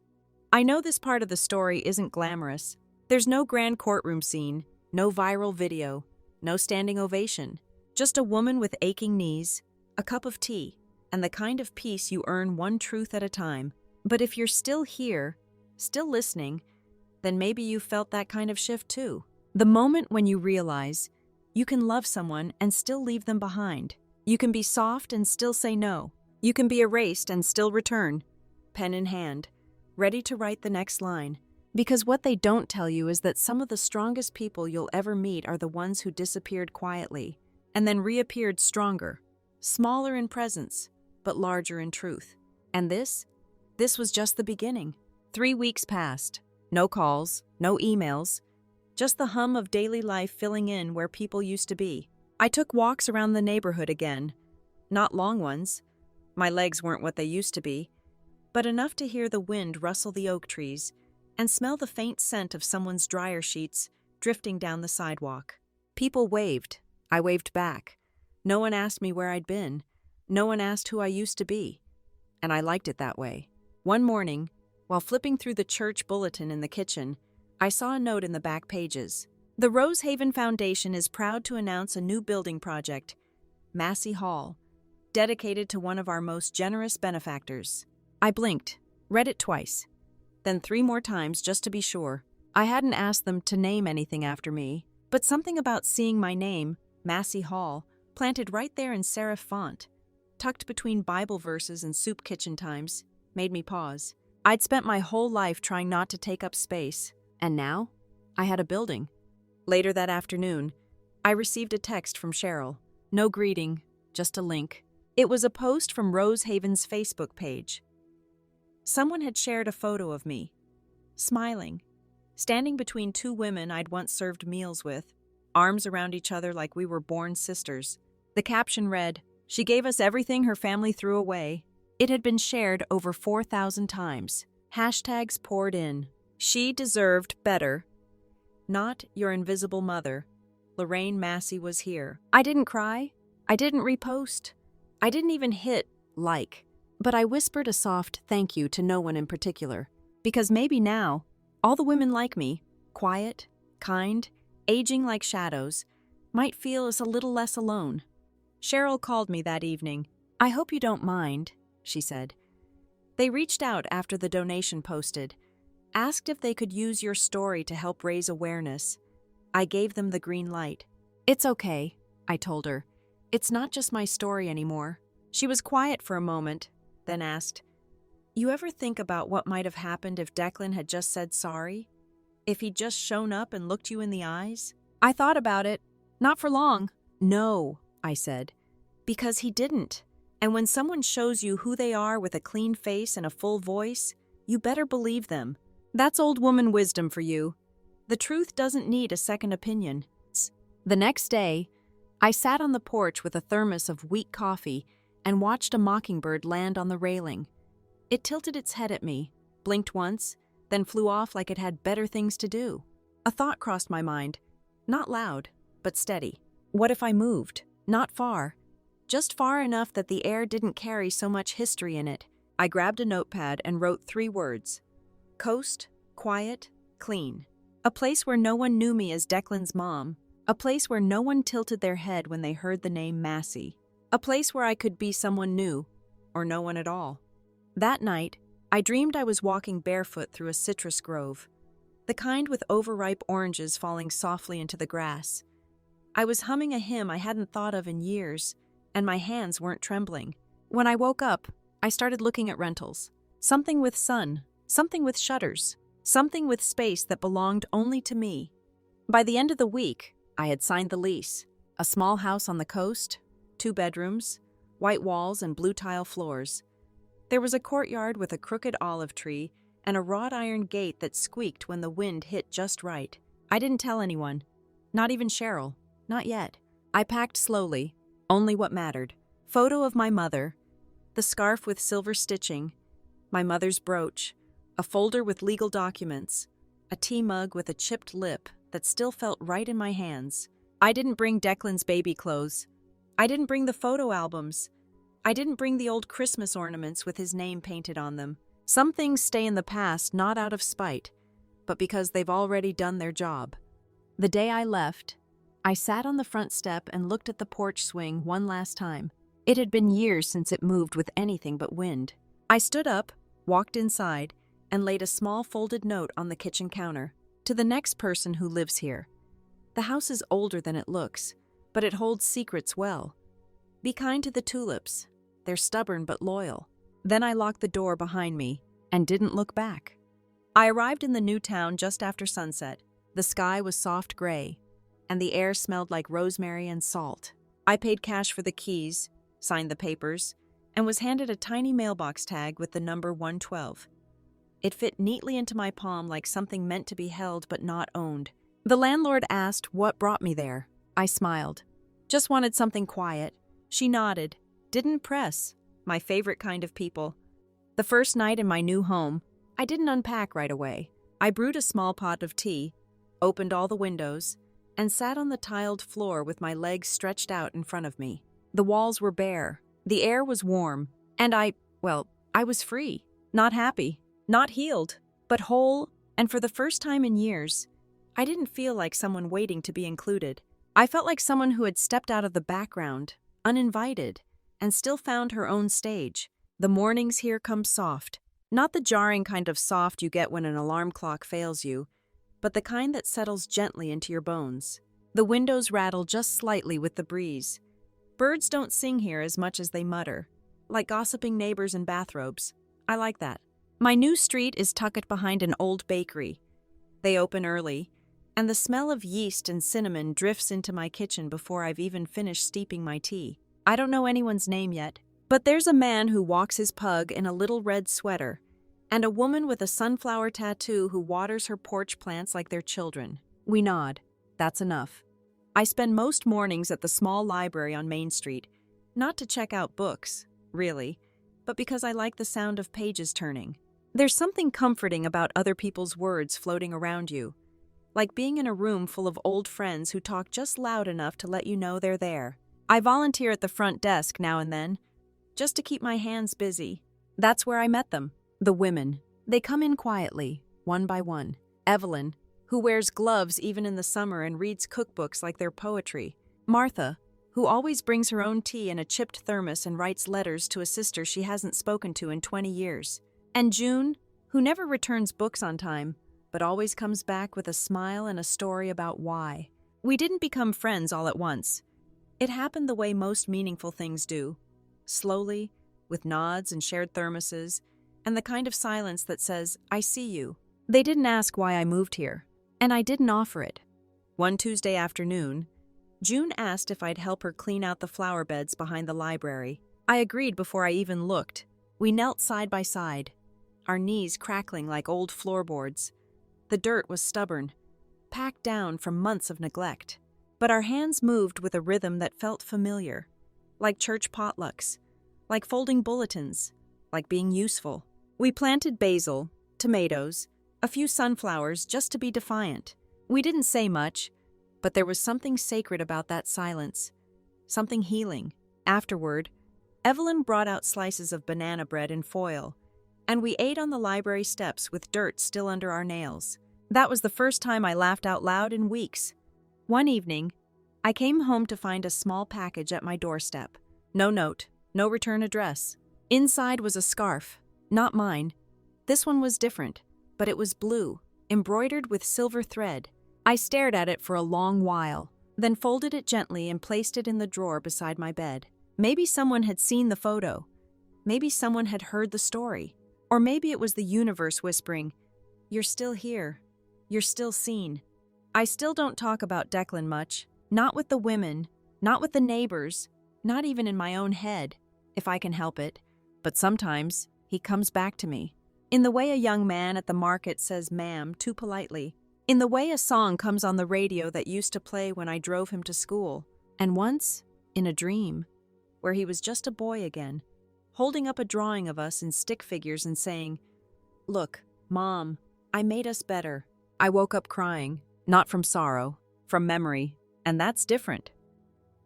I know this part of the story isn't glamorous. There's no grand courtroom scene, no viral video, no standing ovation, just a woman with aching knees, a cup of tea, and the kind of peace you earn one truth at a time. But if you're still here, still listening, then maybe you felt that kind of shift too. The moment when you realize you can love someone and still leave them behind. You can be soft and still say no. You can be erased and still return, pen in hand, ready to write the next line. Because what they don't tell you is that some of the strongest people you'll ever meet are the ones who disappeared quietly and then reappeared stronger, smaller in presence, but larger in truth. And this was just the beginning. 3 weeks passed. No calls, no emails, just the hum of daily life filling in where people used to be. I took walks around the neighborhood again. Not long ones. My legs weren't what they used to be, but enough to hear the wind rustle the oak trees and smell the faint scent of someone's dryer sheets drifting down the sidewalk. People waved. I waved back. No one asked me where I'd been. No one asked who I used to be. And I liked it that way. One morning, while flipping through the church bulletin in the kitchen, I saw a note in the back pages. The Rosehaven Foundation is proud to announce a new building project, Massey Hall, dedicated to one of our most generous benefactors. I blinked, read it twice, then 3 more times just to be sure. I hadn't asked them to name anything after me, but something about seeing my name, Massey Hall, planted right there in serif font, tucked between Bible verses and soup kitchen times, made me pause. I'd spent my whole life trying not to take up space, and now I had a building. Later that afternoon, I received a text from Cheryl. No greeting, just a link. It was a post from Rosehaven's Facebook page. Someone had shared a photo of me, smiling, standing between 2 women I'd once served meals with, arms around each other like we were born sisters. The caption read, "She gave us everything her family threw away." It had been shared over 4,000 times. Hashtags poured in. She deserved better. Not your invisible mother. Lorraine Massey was here. I didn't cry. I didn't repost. I didn't even hit like. But I whispered a soft thank you to no one in particular. Because maybe now, all the women like me, quiet, kind, aging like shadows, might feel us a little less alone. Cheryl called me that evening. "I hope you don't mind," she said. "They reached out after the donation posted, asked if they could use your story to help raise awareness. I gave them the green light." "It's okay," I told her. "It's not just my story anymore." She was quiet for a moment, then asked, "You ever think about what might have happened if Declan had just said sorry? If he'd just shown up and looked you in the eyes?" I thought about it. Not for long. "No," I said, "because he didn't. And when someone shows you who they are with a clean face and a full voice, you better believe them. That's old woman wisdom for you. The truth doesn't need a second opinion." The next day, I sat on the porch with a thermos of weak coffee and watched a mockingbird land on the railing. It tilted its head at me, blinked once, then flew off like it had better things to do. A thought crossed my mind, not loud, but steady. What if I moved? Not far. Just far enough that the air didn't carry so much history in it. I grabbed a notepad and wrote 3 words. Coast, quiet, clean. A place where no one knew me as Declan's mom. A place where no one tilted their head when they heard the name Massey. A place where I could be someone new, or no one at all. That night, I dreamed I was walking barefoot through a citrus grove, the kind with overripe oranges falling softly into the grass. I was humming a hymn I hadn't thought of in years, and my hands weren't trembling. When I woke up, I started looking at rentals. Something with sun, something with shutters, something with space that belonged only to me. By the end of the week, I had signed the lease. A small house on the coast, 2 bedrooms, white walls and blue tile floors. There was a courtyard with a crooked olive tree and a wrought iron gate that squeaked when the wind hit just right. I didn't tell anyone. Not even Cheryl. Not yet. I packed slowly, only what mattered. Photo of my mother, the scarf with silver stitching, my mother's brooch, a folder with legal documents, a tea mug with a chipped lip that still felt right in my hands. I didn't bring Declan's baby clothes. I didn't bring the photo albums. I didn't bring the old Christmas ornaments with his name painted on them. Some things stay in the past not out of spite, but because they've already done their job. The day I left, I sat on the front step and looked at the porch swing one last time. It had been years since it moved with anything but wind. I stood up, walked inside, and laid a small folded note on the kitchen counter. To the next person who lives here. The house is older than it looks, but it holds secrets well. Be kind to the tulips. They're stubborn but loyal. Then I locked the door behind me and didn't look back. I arrived in the new town just after sunset. The sky was soft gray, and the air smelled like rosemary and salt. I paid cash for the keys, signed the papers, and was handed a tiny mailbox tag with the number 112. It fit neatly into my palm like something meant to be held but not owned. The landlord asked what brought me there. I smiled. Just wanted something quiet. She nodded. Didn't press. My favorite kind of people. The first night in my new home, I didn't unpack right away. I brewed a small pot of tea, opened all the windows, and sat on the tiled floor with my legs stretched out in front of me. The walls were bare. The air was warm. And I was free. Not happy. Not healed. But whole. And for the first time in years, I didn't feel like someone waiting to be included. I felt like someone who had stepped out of the background, uninvited, and still found her own stage. The mornings here come soft. Not the jarring kind of soft you get when an alarm clock fails you, but the kind that settles gently into your bones. The windows rattle just slightly with the breeze. Birds don't sing here as much as they mutter, like gossiping neighbors in bathrobes. I like that. My new street is tucked behind an old bakery. They open early, and the smell of yeast and cinnamon drifts into my kitchen before I've even finished steeping my tea. I don't know anyone's name yet, but there's a man who walks his pug in a little red sweater, and a woman with a sunflower tattoo who waters her porch plants like they're children. We nod. That's enough. I spend most mornings at the small library on Main Street, not to check out books, really, but because I like the sound of pages turning. There's something comforting about other people's words floating around you, like being in a room full of old friends who talk just loud enough to let you know they're there. I volunteer at the front desk now and then, just to keep my hands busy. That's where I met them, the women. They come in quietly, one by one. Evelyn, who wears gloves even in the summer and reads cookbooks like they're poetry. Martha, who always brings her own tea in a chipped thermos and writes letters to a sister she hasn't spoken to in 20 years. And June, who never returns books on time, but always comes back with a smile and a story about why. We didn't become friends all at once. It happened the way most meaningful things do. Slowly, with nods and shared thermoses, and the kind of silence that says, I see you. They didn't ask why I moved here, and I didn't offer it. One Tuesday afternoon, June asked if I'd help her clean out the flower beds behind the library. I agreed before I even looked. We knelt side by side, our knees crackling like old floorboards. The dirt was stubborn, packed down from months of neglect. But our hands moved with a rhythm that felt familiar, like church potlucks, like folding bulletins, like being useful. We planted basil, tomatoes, a few sunflowers just to be defiant. We didn't say much, but there was something sacred about that silence, something healing. Afterward, Evelyn brought out slices of banana bread in foil, and we ate on the library steps with dirt still under our nails. That was the first time I laughed out loud in weeks. One evening, I came home to find a small package at my doorstep. No note, no return address. Inside was a scarf, not mine. This one was different, but it was blue, embroidered with silver thread. I stared at it for a long while, then folded it gently and placed it in the drawer beside my bed. Maybe someone had seen the photo. Maybe someone had heard the story. Or maybe it was the universe whispering, "You're still here. You're still seen." I still don't talk about Declan much. Not with the women, not with the neighbors, not even in my own head, if I can help it. But sometimes he comes back to me. In the way a young man at the market says ma'am too politely. In the way a song comes on the radio that used to play when I drove him to school. And once, in a dream, where he was just a boy again, holding up a drawing of us in stick figures and saying, "Look, Mom, I made us better." I woke up crying, not from sorrow, from memory, and that's different.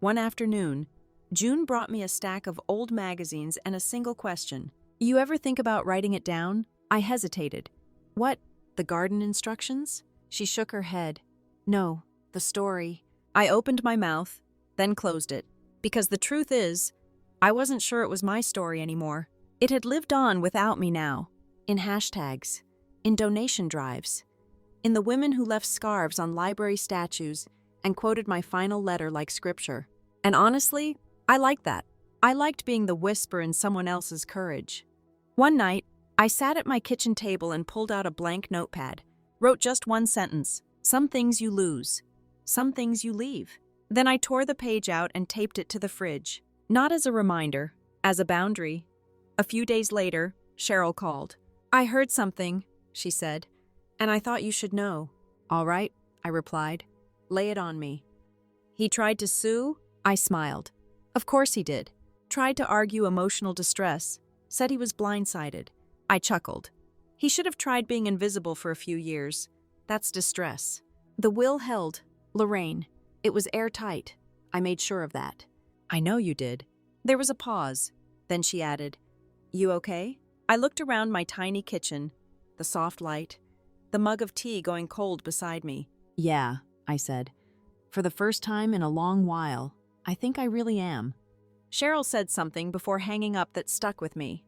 One afternoon, June brought me a stack of old magazines and a single question. "You ever think about writing it down?" I hesitated. "What, the garden instructions?" She shook her head. "No, the story." I opened my mouth, then closed it, because the truth is, I wasn't sure it was my story anymore. It had lived on without me now, in hashtags, in donation drives, in the women who left scarves on library statues and quoted my final letter like scripture. And honestly, I liked that. I liked being the whisper in someone else's courage. One night, I sat at my kitchen table and pulled out a blank notepad, wrote just one sentence: "Some things you lose, some things you leave." Then I tore the page out and taped it to the fridge. Not as a reminder, as a boundary. A few days later, Cheryl called. "I heard something," she said, "and I thought you should know." "All right," I replied. "Lay it on me." He tried to sue? I smiled. Of course he did. Tried to argue emotional distress, said he was blindsided. I chuckled. He should have tried being invisible for a few years. That's distress. The will held. Lorraine. It was airtight. I made sure of that. "I know you did." There was a pause. Then she added, "You okay?" I looked around my tiny kitchen, the soft light, the mug of tea going cold beside me. "Yeah," I said. "For the first time in a long while, I think I really am." Cheryl said something before hanging up that stuck with me.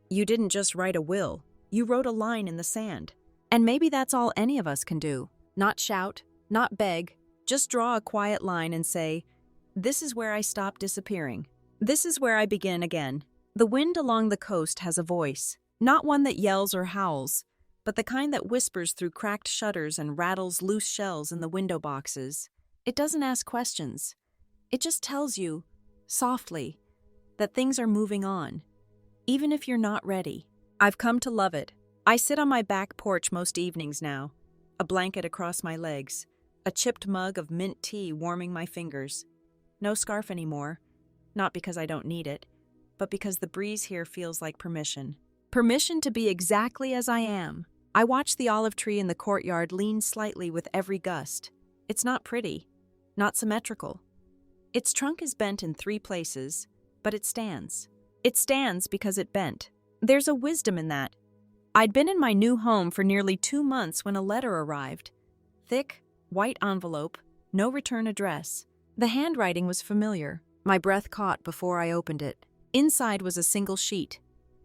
"You didn't just write a will, you wrote a line in the sand. And maybe that's all any of us can do. Not shout, not beg, just draw a quiet line and say, this is where I stop disappearing. This is where I begin again." The wind along the coast has a voice, not one that yells or howls, but the kind that whispers through cracked shutters and rattles loose shells in the window boxes. It doesn't ask questions. It just tells you, softly, that things are moving on, even if you're not ready. I've come to love it. I sit on my back porch most evenings now, a blanket across my legs, a chipped mug of mint tea warming my fingers. No scarf anymore, not because I don't need it, but because the breeze here feels like permission. Permission to be exactly as I am. I watch the olive tree in the courtyard lean slightly with every gust. It's not pretty, not symmetrical. Its trunk is bent in 3 places, but it stands. It stands because it bent. There's a wisdom in that. I'd been in my new home for nearly 2 months when a letter arrived. Thick, white envelope, no return address. The handwriting was familiar. My breath caught before I opened it. Inside was a single sheet.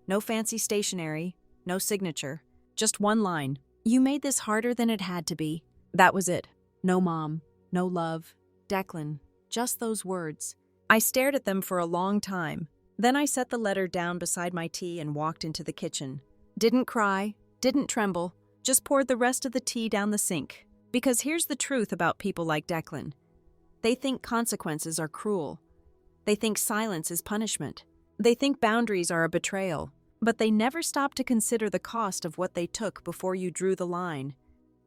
No fancy stationery, no signature. Just one line. "You made this harder than it had to be." That was it. No mom, no love, Declan, just those words. I stared at them for a long time. Then I set the letter down beside my tea and walked into the kitchen. Didn't cry, didn't tremble, just poured the rest of the tea down the sink. Because here's the truth about people like Declan. They think consequences are cruel. They think silence is punishment. They think boundaries are a betrayal. But they never stop to consider the cost of what they took before you drew the line.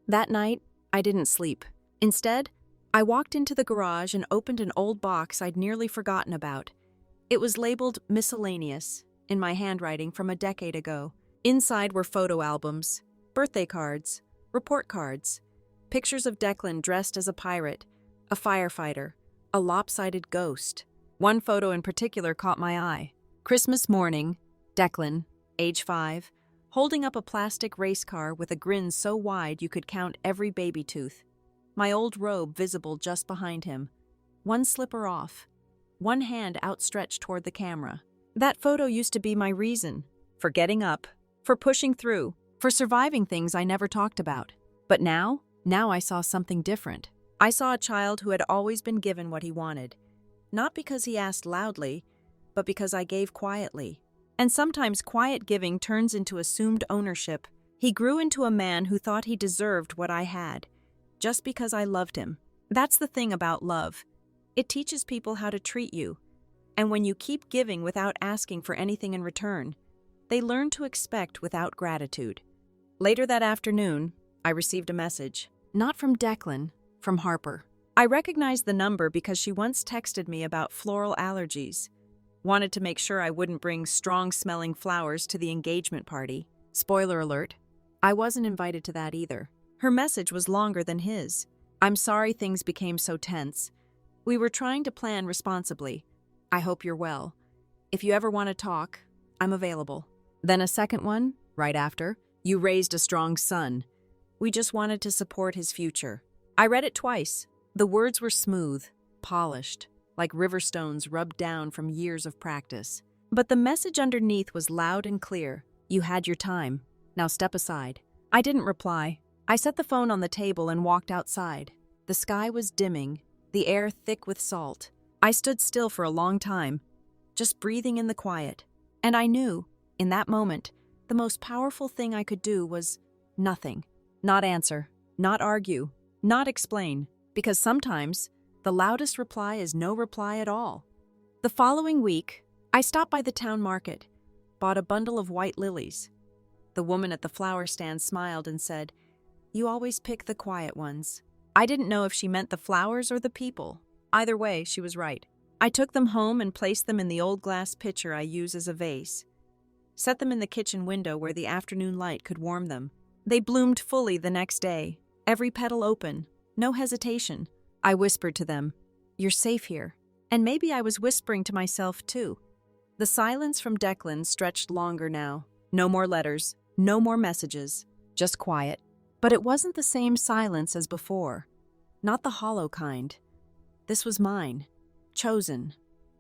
That night, I didn't sleep. Instead, I walked into the garage and opened an old box I'd nearly forgotten about. It was labeled miscellaneous, in my handwriting from a decade ago. Inside were photo albums, birthday cards, report cards, pictures of Declan dressed as a pirate, a firefighter, a lopsided ghost. One photo in particular caught my eye. Christmas morning, Declan, age 5, holding up a plastic race car with a grin so wide you could count every baby tooth. My old robe visible just behind him. One slipper off. One hand outstretched toward the camera. That photo used to be my reason. For getting up. For pushing through. For surviving things I never talked about. But now I saw something different. I saw a child who had always been given what he wanted. Not because he asked loudly, but because I gave quietly. And sometimes quiet giving turns into assumed ownership. He grew into a man who thought he deserved what I had, just because I loved him. That's the thing about love. It teaches people how to treat you. And when you keep giving without asking for anything in return, they learn to expect without gratitude. Later that afternoon, I received a message. Not from Declan, from Harper. I recognized the number because she once texted me about floral allergies. Wanted to make sure I wouldn't bring strong-smelling flowers to the engagement party. Spoiler alert, I wasn't invited to that either. Her message was longer than his. I'm sorry things became so tense. We were trying to plan responsibly. I hope you're well. If you ever want to talk, I'm available. Then a second one, right after. You raised a strong son. We just wanted to support his future. I read it twice. The words were smooth, polished, like river stones rubbed down from years of practice. But the message underneath was loud and clear. You had your time. Now step aside. I didn't reply. I set the phone on the table and walked outside. The sky was dimming, the air thick with salt. I stood still for a long time, just breathing in the quiet. And I knew, in that moment, the most powerful thing I could do was nothing. Not answer, not argue, not explain. Because sometimes, the loudest reply is no reply at all. The following week, I stopped by the town market, bought a bundle of white lilies. The woman at the flower stand smiled and said, "You always pick the quiet ones." I didn't know if she meant the flowers or the people. Either way, she was right. I took them home and placed them in the old glass pitcher I use as a vase. Set them in the kitchen window where the afternoon light could warm them. They bloomed fully the next day, every petal open. No hesitation. I whispered to them, "You're safe here." And maybe I was whispering to myself too. The silence from Declan stretched longer now. No more letters, no more messages, just quiet. But it wasn't the same silence as before. Not the hollow kind. This was mine. Chosen.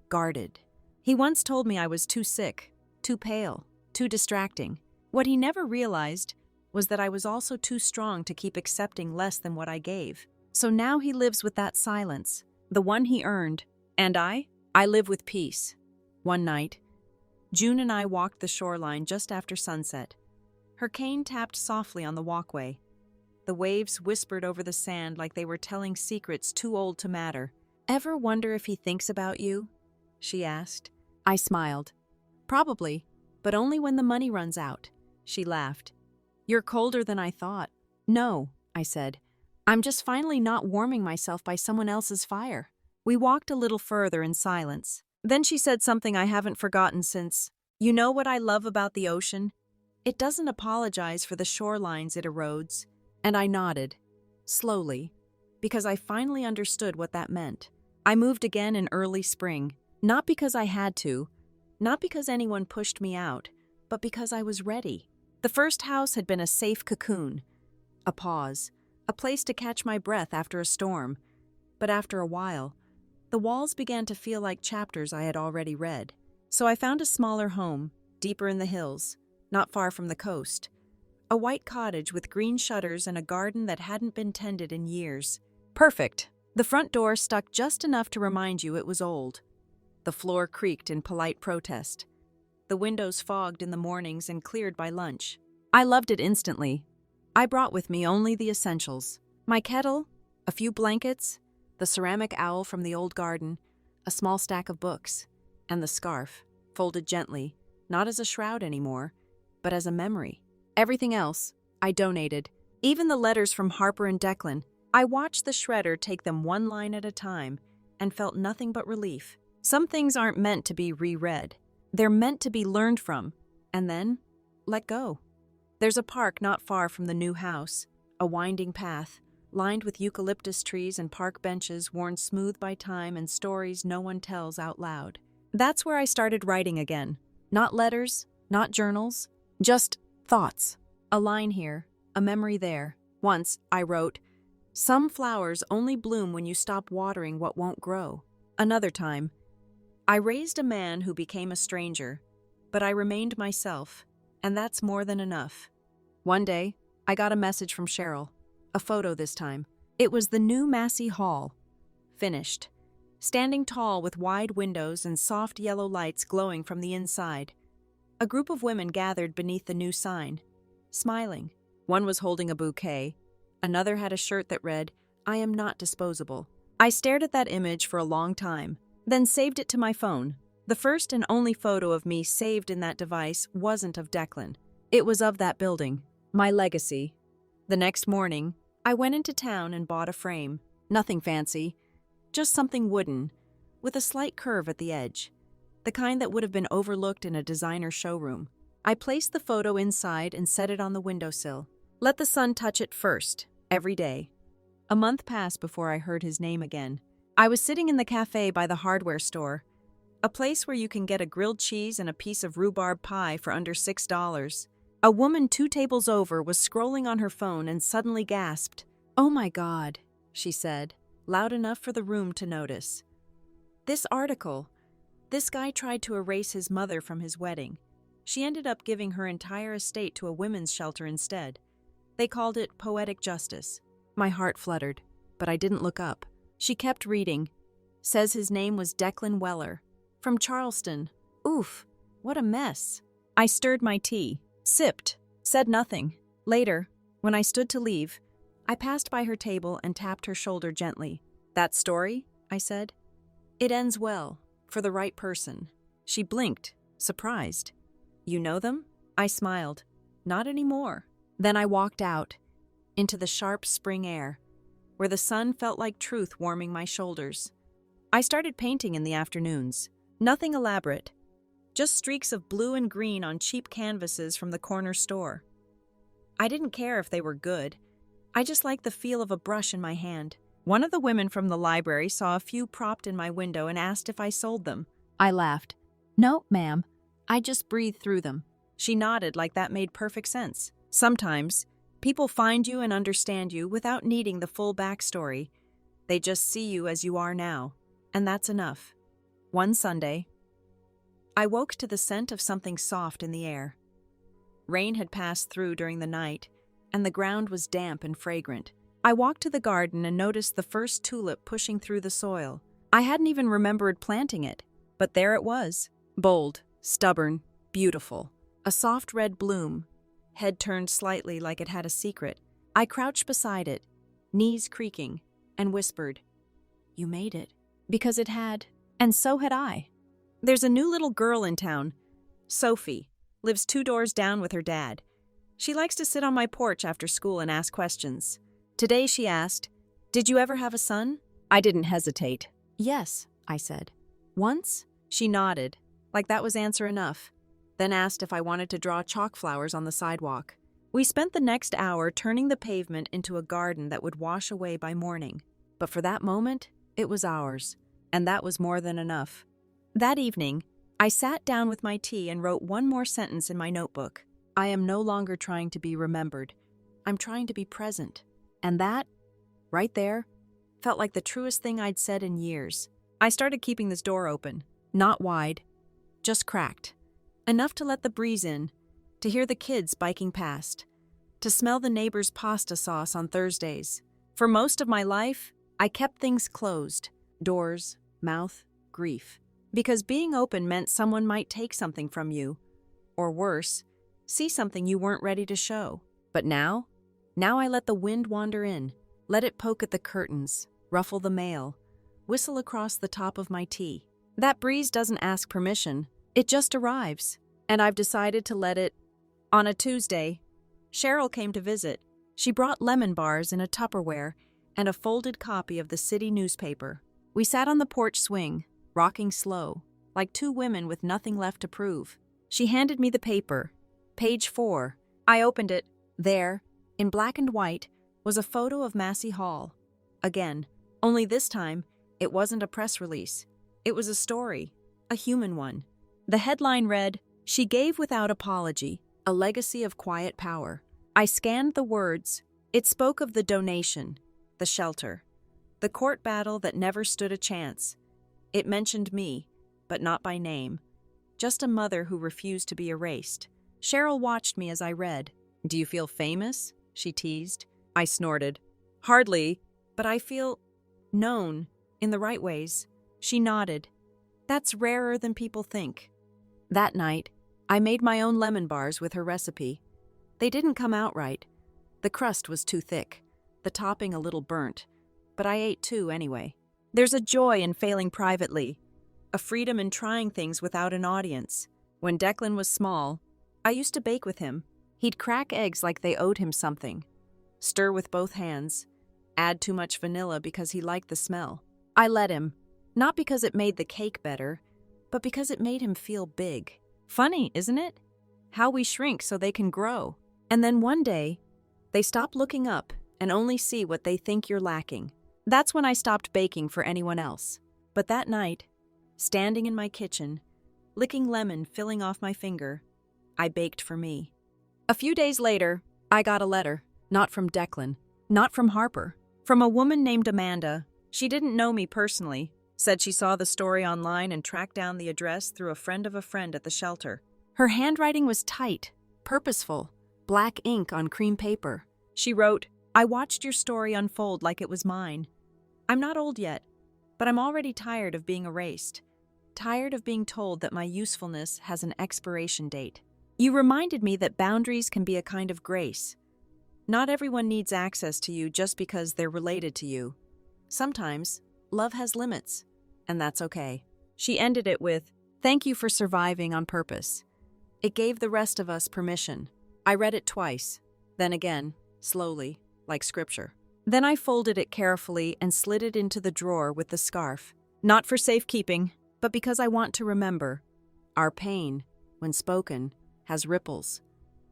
Guarded. He once told me I was too sick, too pale, too distracting. What he never realized was that I was also too strong to keep accepting less than what I gave. So now he lives with that silence, the one he earned. And I live with peace. One night, June and I walked the shoreline just after sunset. Her cane tapped softly on the walkway. The waves whispered over the sand like they were telling secrets too old to matter. "Ever wonder if he thinks about you?" she asked. I smiled. "Probably, but only when the money runs out." She laughed. "You're colder than I thought." "No," I said. "I'm just finally not warming myself by someone else's fire." We walked a little further in silence. Then she said something I haven't forgotten since. "You know what I love about the ocean? It doesn't apologize for the shorelines it erodes." And I nodded, slowly, because I finally understood what that meant. I moved again in early spring, not because I had to, not because anyone pushed me out, but because I was ready. The first house had been a safe cocoon, a pause, a place to catch my breath after a storm. But after a while, the walls began to feel like chapters I had already read. So I found a smaller home, deeper in the hills, not far from the coast. A white cottage with green shutters and a garden that hadn't been tended in years. Perfect. The front door stuck just enough to remind you it was old. The floor creaked in polite protest. The windows fogged in the mornings and cleared by lunch. I loved it instantly. I brought with me only the essentials. My kettle, a few blankets, the ceramic owl from the old garden, a small stack of books, and the scarf, folded gently, not as a shroud anymore, but as a memory. Everything else, I donated. Even the letters from Harper and Declan. I watched the shredder take them one line at a time and felt nothing but relief. Some things aren't meant to be reread. They're meant to be learned from, and then let go. There's a park not far from the new house, a winding path, lined with eucalyptus trees and park benches worn smooth by time and stories no one tells out loud. That's where I started writing again. Not letters, not journals, just thoughts. A line here, a memory there. Once, I wrote, "Some flowers only bloom when you stop watering what won't grow." Another time, "I raised a man who became a stranger, but I remained myself, and that's more than enough." One day, I got a message from Cheryl, a photo this time. It was the new Massey Hall, finished, standing tall with wide windows and soft yellow lights glowing from the inside. A group of women gathered beneath the new sign, smiling. One was holding a bouquet, Another had a shirt that read, "I am not disposable." I stared at that image for a long time, then saved it to my phone. The first and only photo of me saved in that device wasn't of Declan. It was of that building, my legacy. The next morning, I went into town and bought a frame. Nothing fancy, just something wooden, with a slight curve at the edge, the kind that would have been overlooked in a designer showroom. I placed the photo inside and set it on the windowsill. Let the sun touch it first, every day. A month passed before I heard his name again. I was sitting in the cafe by the hardware store, a place where you can get a grilled cheese and a piece of rhubarb pie for under $6. A woman 2 tables over was scrolling on her phone and suddenly gasped. "Oh my God," she said, loud enough for the room to notice. "This article. This guy tried to erase his mother from his wedding. She ended up giving her entire estate to a women's shelter instead. They called it poetic justice." My heart fluttered, but I didn't look up. She kept reading. "Says his name was Declan Weller. From Charleston. Oof, what a mess." I stirred my tea, sipped, said nothing. Later, when I stood to leave, I passed by her table and tapped her shoulder gently. "That story?" I said. "It ends well, for the right person." She blinked, surprised. "You know them?" I smiled. "Not anymore." Then I walked out, into the sharp spring air, where the sun felt like truth warming my shoulders. I started painting in the afternoons. Nothing elaborate, just streaks of blue and green on cheap canvases from the corner store. I didn't care if they were good. I just liked the feel of a brush in my hand. One of the women from the library saw a few propped in my window and asked if I sold them. I laughed. "No, ma'am. I just breathe through them." She nodded like that made perfect sense. Sometimes, people find you and understand you without needing the full backstory. They just see you as you are now, and that's enough. One Sunday, I woke to the scent of something soft in the air. Rain had passed through during the night, and the ground was damp and fragrant. I walked to the garden and noticed the first tulip pushing through the soil. I hadn't even remembered planting it, but there it was. Bold, stubborn, beautiful. A soft red bloom, head turned slightly like it had a secret. I crouched beside it, knees creaking, and whispered, "You made it." Because it had, and so had I. There's a new little girl in town. Sophie lives 2 doors down with her dad. She likes to sit on my porch after school and ask questions. Today she asked, "Did you ever have a son?" I didn't hesitate. "Yes," I said. "Once?" She nodded, like that was answer enough, then asked if I wanted to draw chalk flowers on the sidewalk. We spent the next hour turning the pavement into a garden that would wash away by morning. But for that moment, it was ours, and that was more than enough. That evening, I sat down with my tea and wrote one more sentence in my notebook. I am no longer trying to be remembered. I'm trying to be present. And that, right there, felt like the truest thing I'd said in years. I started keeping this door open, not wide, just cracked. Enough to let the breeze in, to hear the kids biking past, to smell the neighbor's pasta sauce on Thursdays. For most of my life, I kept things closed, doors, mouth, grief. Because being open meant someone might take something from you. Or worse, see something you weren't ready to show. But now I let the wind wander in, let it poke at the curtains, ruffle the mail, whistle across the top of my tea. That breeze doesn't ask permission, it just arrives. And I've decided to let it. On a Tuesday, Cheryl came to visit. She brought lemon bars in a Tupperware and a folded copy of the city newspaper. We sat on the porch swing, rocking slow, like 2 women with nothing left to prove. She handed me the paper. Page 4. I opened it. There, in black and white, was a photo of Massey Hall. Again, only this time, it wasn't a press release. It was a story, a human one. The headline read, "She gave without apology, a legacy of quiet power." I scanned the words. It spoke of the donation, the shelter, the court battle that never stood a chance. It mentioned me, but not by name. Just a mother who refused to be erased. Cheryl watched me as I read. "Do you feel famous?" she teased. I snorted. "Hardly, but I feel known in the right ways." She nodded. "That's rarer than people think." That night, I made my own lemon bars with her recipe. They didn't come out right. The crust was too thick. the topping a little burnt, but I ate two anyway. There's a joy in failing privately, a freedom in trying things without an audience. When Declan was small, I used to bake with him. He'd crack eggs like they owed him something, stir with both hands, add too much vanilla because he liked the smell. I let him, not because it made the cake better, but because it made him feel big. Funny, isn't it? How we shrink so they can grow. And then one day, they stop looking up and only see what they think you're lacking. That's when I stopped baking for anyone else. But that night, standing in my kitchen, licking lemon filling off my finger, I baked for me. A few days later, I got a letter, not from Declan, not from Harper, from a woman named Amanda. She didn't know me personally, said she saw the story online and tracked down the address through a friend of a friend at the shelter. Her handwriting was tight, purposeful, black ink on cream paper. She wrote, "I watched your story unfold like it was mine. I'm not old yet, but I'm already tired of being erased, tired of being told that my usefulness has an expiration date. You reminded me that boundaries can be a kind of grace. Not everyone needs access to you just because they're related to you. Sometimes, love has limits, and that's okay." She ended it with, "Thank you for surviving on purpose." It gave the rest of us permission. I read it twice, then again, slowly, like scripture. Then I folded it carefully and slid it into the drawer with the scarf. Not for safekeeping, but because I want to remember. Our pain, when spoken, has ripples.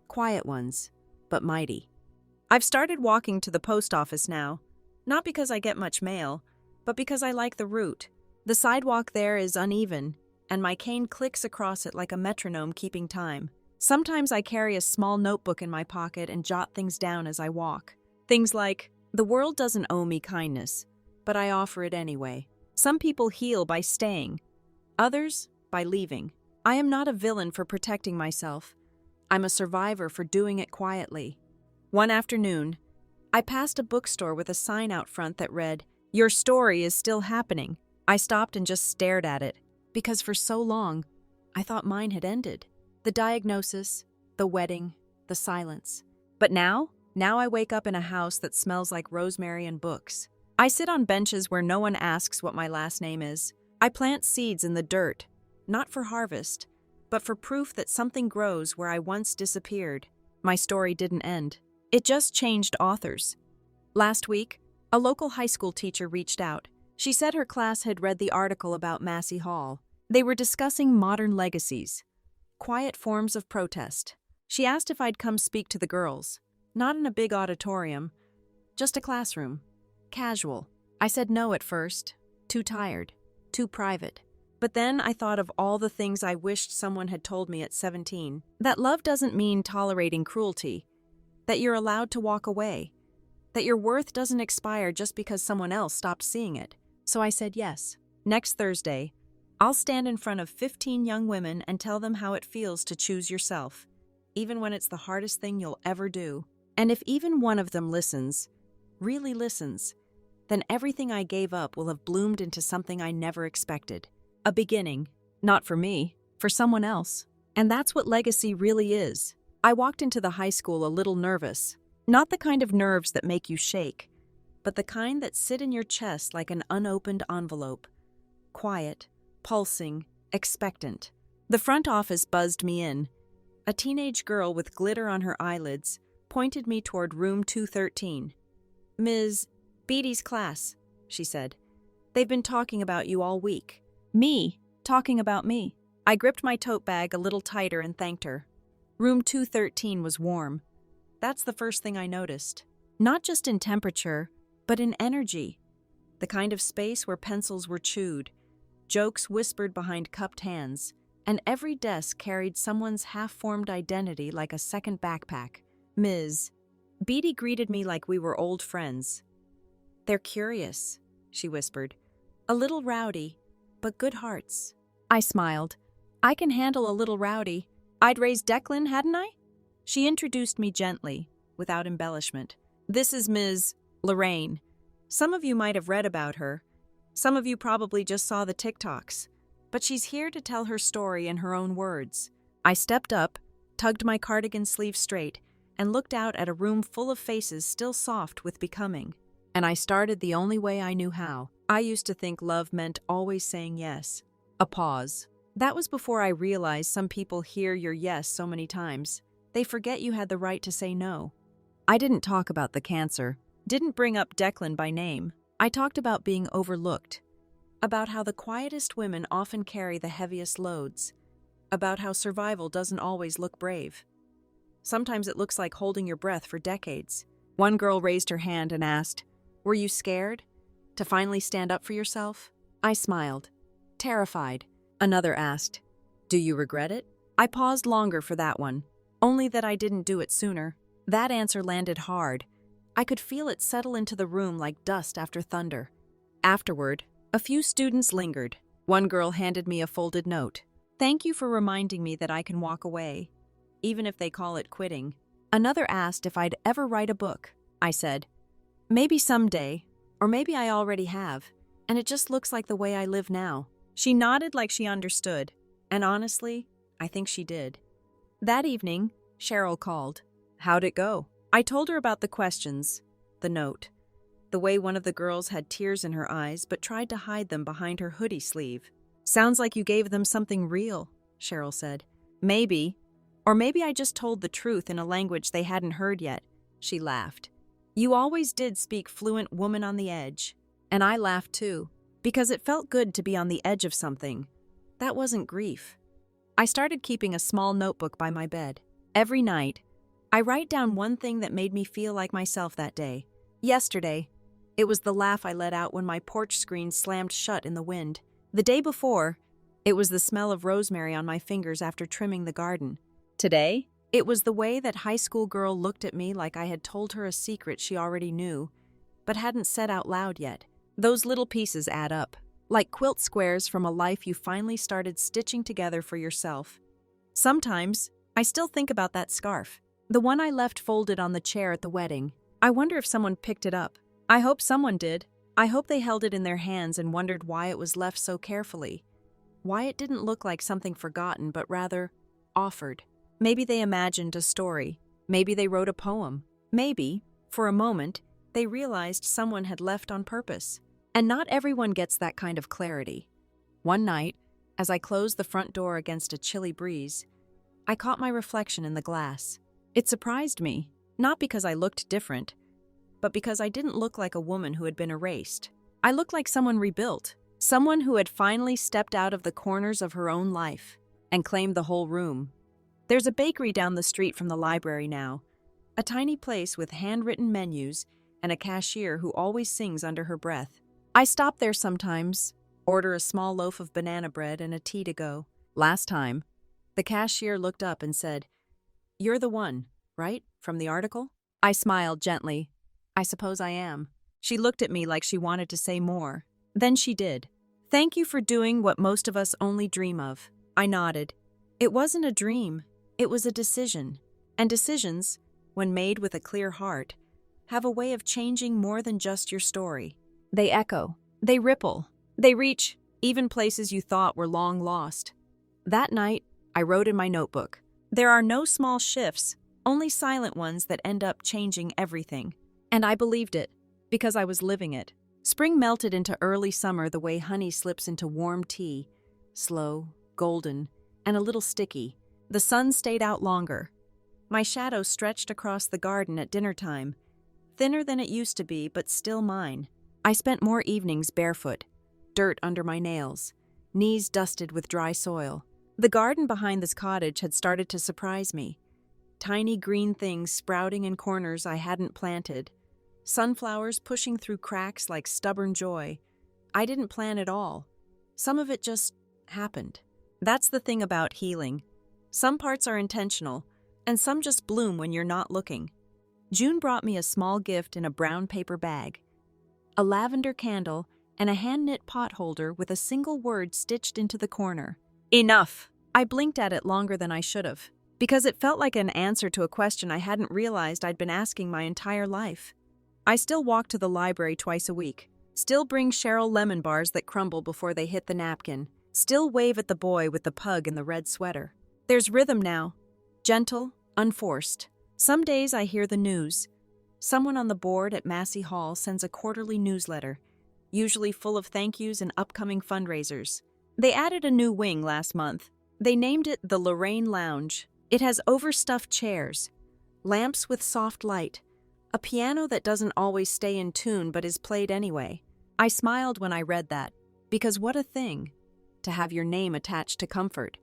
Quiet ones, but mighty. I've started walking to the post office now, not because I get much mail, but because I like the route. The sidewalk there is uneven, and my cane clicks across it like a metronome keeping time. Sometimes I carry a small notebook in my pocket and jot things down as I walk. Things like, the world doesn't owe me kindness, but I offer it anyway. Some people heal by staying, others by leaving. I am not a villain for protecting myself. I'm a survivor for doing it quietly. One afternoon, I passed a bookstore with a sign out front that read, "Your story is still happening." I stopped and just stared at it, because for so long, I thought mine had ended. The diagnosis, the wedding, the silence. But now I wake up in a house that smells like rosemary and books. I sit on benches where no one asks what my last name is. I plant seeds in the dirt, not for harvest, but for proof that something grows where I once disappeared. My story didn't end. It just changed authors. Last week, a local high school teacher reached out. She said her class had read the article about Massey Hall. They were discussing modern legacies, quiet forms of protest. She asked if I'd come speak to the girls. Not in a big auditorium, just a classroom. Casual. I said no at first. Too tired. Too private. But then I thought of all the things I wished someone had told me at 17. That love doesn't mean tolerating cruelty. That you're allowed to walk away. That your worth doesn't expire just because someone else stopped seeing it. So I said yes. Next Thursday, I'll stand in front of 15 young women and tell them how it feels to choose yourself, even when it's the hardest thing you'll ever do. And if even one of them listens, really listens, then everything I gave up will have bloomed into something I never expected. A beginning, not for me, for someone else. And that's what legacy really is. I walked into the high school a little nervous. Not the kind of nerves that make you shake, but the kind that sit in your chest like an unopened envelope. Quiet, pulsing, expectant. The front office buzzed me in. A teenage girl with glitter on her eyelids pointed me toward room 213. "Ms. Beatty's class," she said. "They've been talking about you all week." Me? Talking about me? I gripped my tote bag a little tighter and thanked her. Room 213 was warm. That's the first thing I noticed. Not just in temperature, but in energy. The kind of space where pencils were chewed, jokes whispered behind cupped hands, and every desk carried someone's half-formed identity like a second backpack. "Ms. Beatty greeted me like we were old friends. "They're curious," she whispered. "A little rowdy, but good hearts." I smiled. "I can handle a little rowdy. I'd raised Declan, hadn't I?" She introduced me gently, without embellishment. "This is Ms. Lorraine. Some of you might have read about her. Some of you probably just saw the TikToks. But she's here to tell her story in her own words." I stepped up, tugged my cardigan sleeve straight, and looked out at a room full of faces still soft with becoming. And I started the only way I knew how. I used to think love meant always saying yes. A pause. That was before I realized some people hear your yes so many times, they forget you had the right to say no. I didn't talk about the cancer, didn't bring up Declan by name. I talked about being overlooked, about how the quietest women often carry the heaviest loads, about how survival doesn't always look brave. Sometimes it looks like holding your breath for decades. One girl raised her hand and asked, "Were you scared? To finally stand up for yourself?" I smiled, terrified. Another asked, "Do you regret it?" I paused longer for that one, only that I didn't do it sooner. That answer landed hard. I could feel it settle into the room like dust after thunder. Afterward, a few students lingered. One girl handed me a folded note. "Thank you for reminding me that I can walk away, even if they call it quitting." Another asked if I'd ever write a book. I said, "Maybe someday, or maybe I already have, and it just looks like the way I live now." She nodded like she understood, and honestly, I think she did. That evening, Cheryl called. "How'd it go?" I told her about the questions, the note, the way one of the girls had tears in her eyes but tried to hide them behind her hoodie sleeve. "Sounds like you gave them something real," Cheryl said. "Maybe. Or maybe I just told the truth in a language they hadn't heard yet." She laughed. "You always did speak fluent woman on the edge." And I laughed too, because it felt good to be on the edge of something. That wasn't grief. I started keeping a small notebook by my bed. Every night, I write down one thing that made me feel like myself that day. Yesterday, it was the laugh I let out when my porch screen slammed shut in the wind. The day before, it was the smell of rosemary on my fingers after trimming the garden. Today, it was the way that high school girl looked at me like I had told her a secret she already knew, but hadn't said out loud yet. Those little pieces add up, like quilt squares from a life you finally started stitching together for yourself. Sometimes, I still think about that scarf, the one I left folded on the chair at the wedding. I wonder if someone picked it up. I hope someone did. I hope they held it in their hands and wondered why it was left so carefully. Why it didn't look like something forgotten, but rather offered. Maybe they imagined a story. Maybe they wrote a poem. Maybe, for a moment, they realized someone had left on purpose. And not everyone gets that kind of clarity. One night, as I closed the front door against a chilly breeze, I caught my reflection in the glass. It surprised me, not because I looked different, but because I didn't look like a woman who had been erased. I looked like someone rebuilt, someone who had finally stepped out of the corners of her own life and claimed the whole room. There's a bakery down the street from the library now, a tiny place with handwritten menus and a cashier who always sings under her breath. I stop there sometimes, order a small loaf of banana bread and a tea to go. Last time, the cashier looked up and said, "You're the one, right, from the article?" I smiled gently. "I suppose I am." She looked at me like she wanted to say more. Then she did. "Thank you for doing what most of us only dream of." I nodded. It wasn't a dream, it was a decision. And decisions, when made with a clear heart, have a way of changing more than just your story. They echo, they ripple, they reach even places you thought were long lost. That night, I wrote in my notebook, "There are no small shifts, only silent ones that end up changing everything." And I believed it, because I was living it. Spring melted into early summer the way honey slips into warm tea, slow, golden, and a little sticky. The sun stayed out longer. My shadow stretched across the garden at dinner time, thinner than it used to be, but still mine. I spent more evenings barefoot, dirt under my nails, knees dusted with dry soil. The garden behind this cottage had started to surprise me. Tiny green things sprouting in corners I hadn't planted. Sunflowers pushing through cracks like stubborn joy. I didn't plan it all. Some of it just happened. That's the thing about healing. Some parts are intentional, and some just bloom when you're not looking. June brought me a small gift in a brown paper bag. A lavender candle and a hand-knit pot holder with a single word stitched into the corner. Enough! I blinked at it longer than I should have, because it felt like an answer to a question I hadn't realized I'd been asking my entire life. I still walk to the library twice a week, still bring Cheryl lemon bars that crumble before they hit the napkin, still wave at the boy with the pug in the red sweater. There's rhythm now, gentle, unforced. Some days I hear the news. Someone on the board at Massey Hall sends a quarterly newsletter, usually full of thank yous and upcoming fundraisers. They added a new wing last month. They named it the Lorraine Lounge. It has overstuffed chairs, lamps with soft light, a piano that doesn't always stay in tune but is played anyway. I smiled when I read that, because what a thing, to have your name attached to comfort.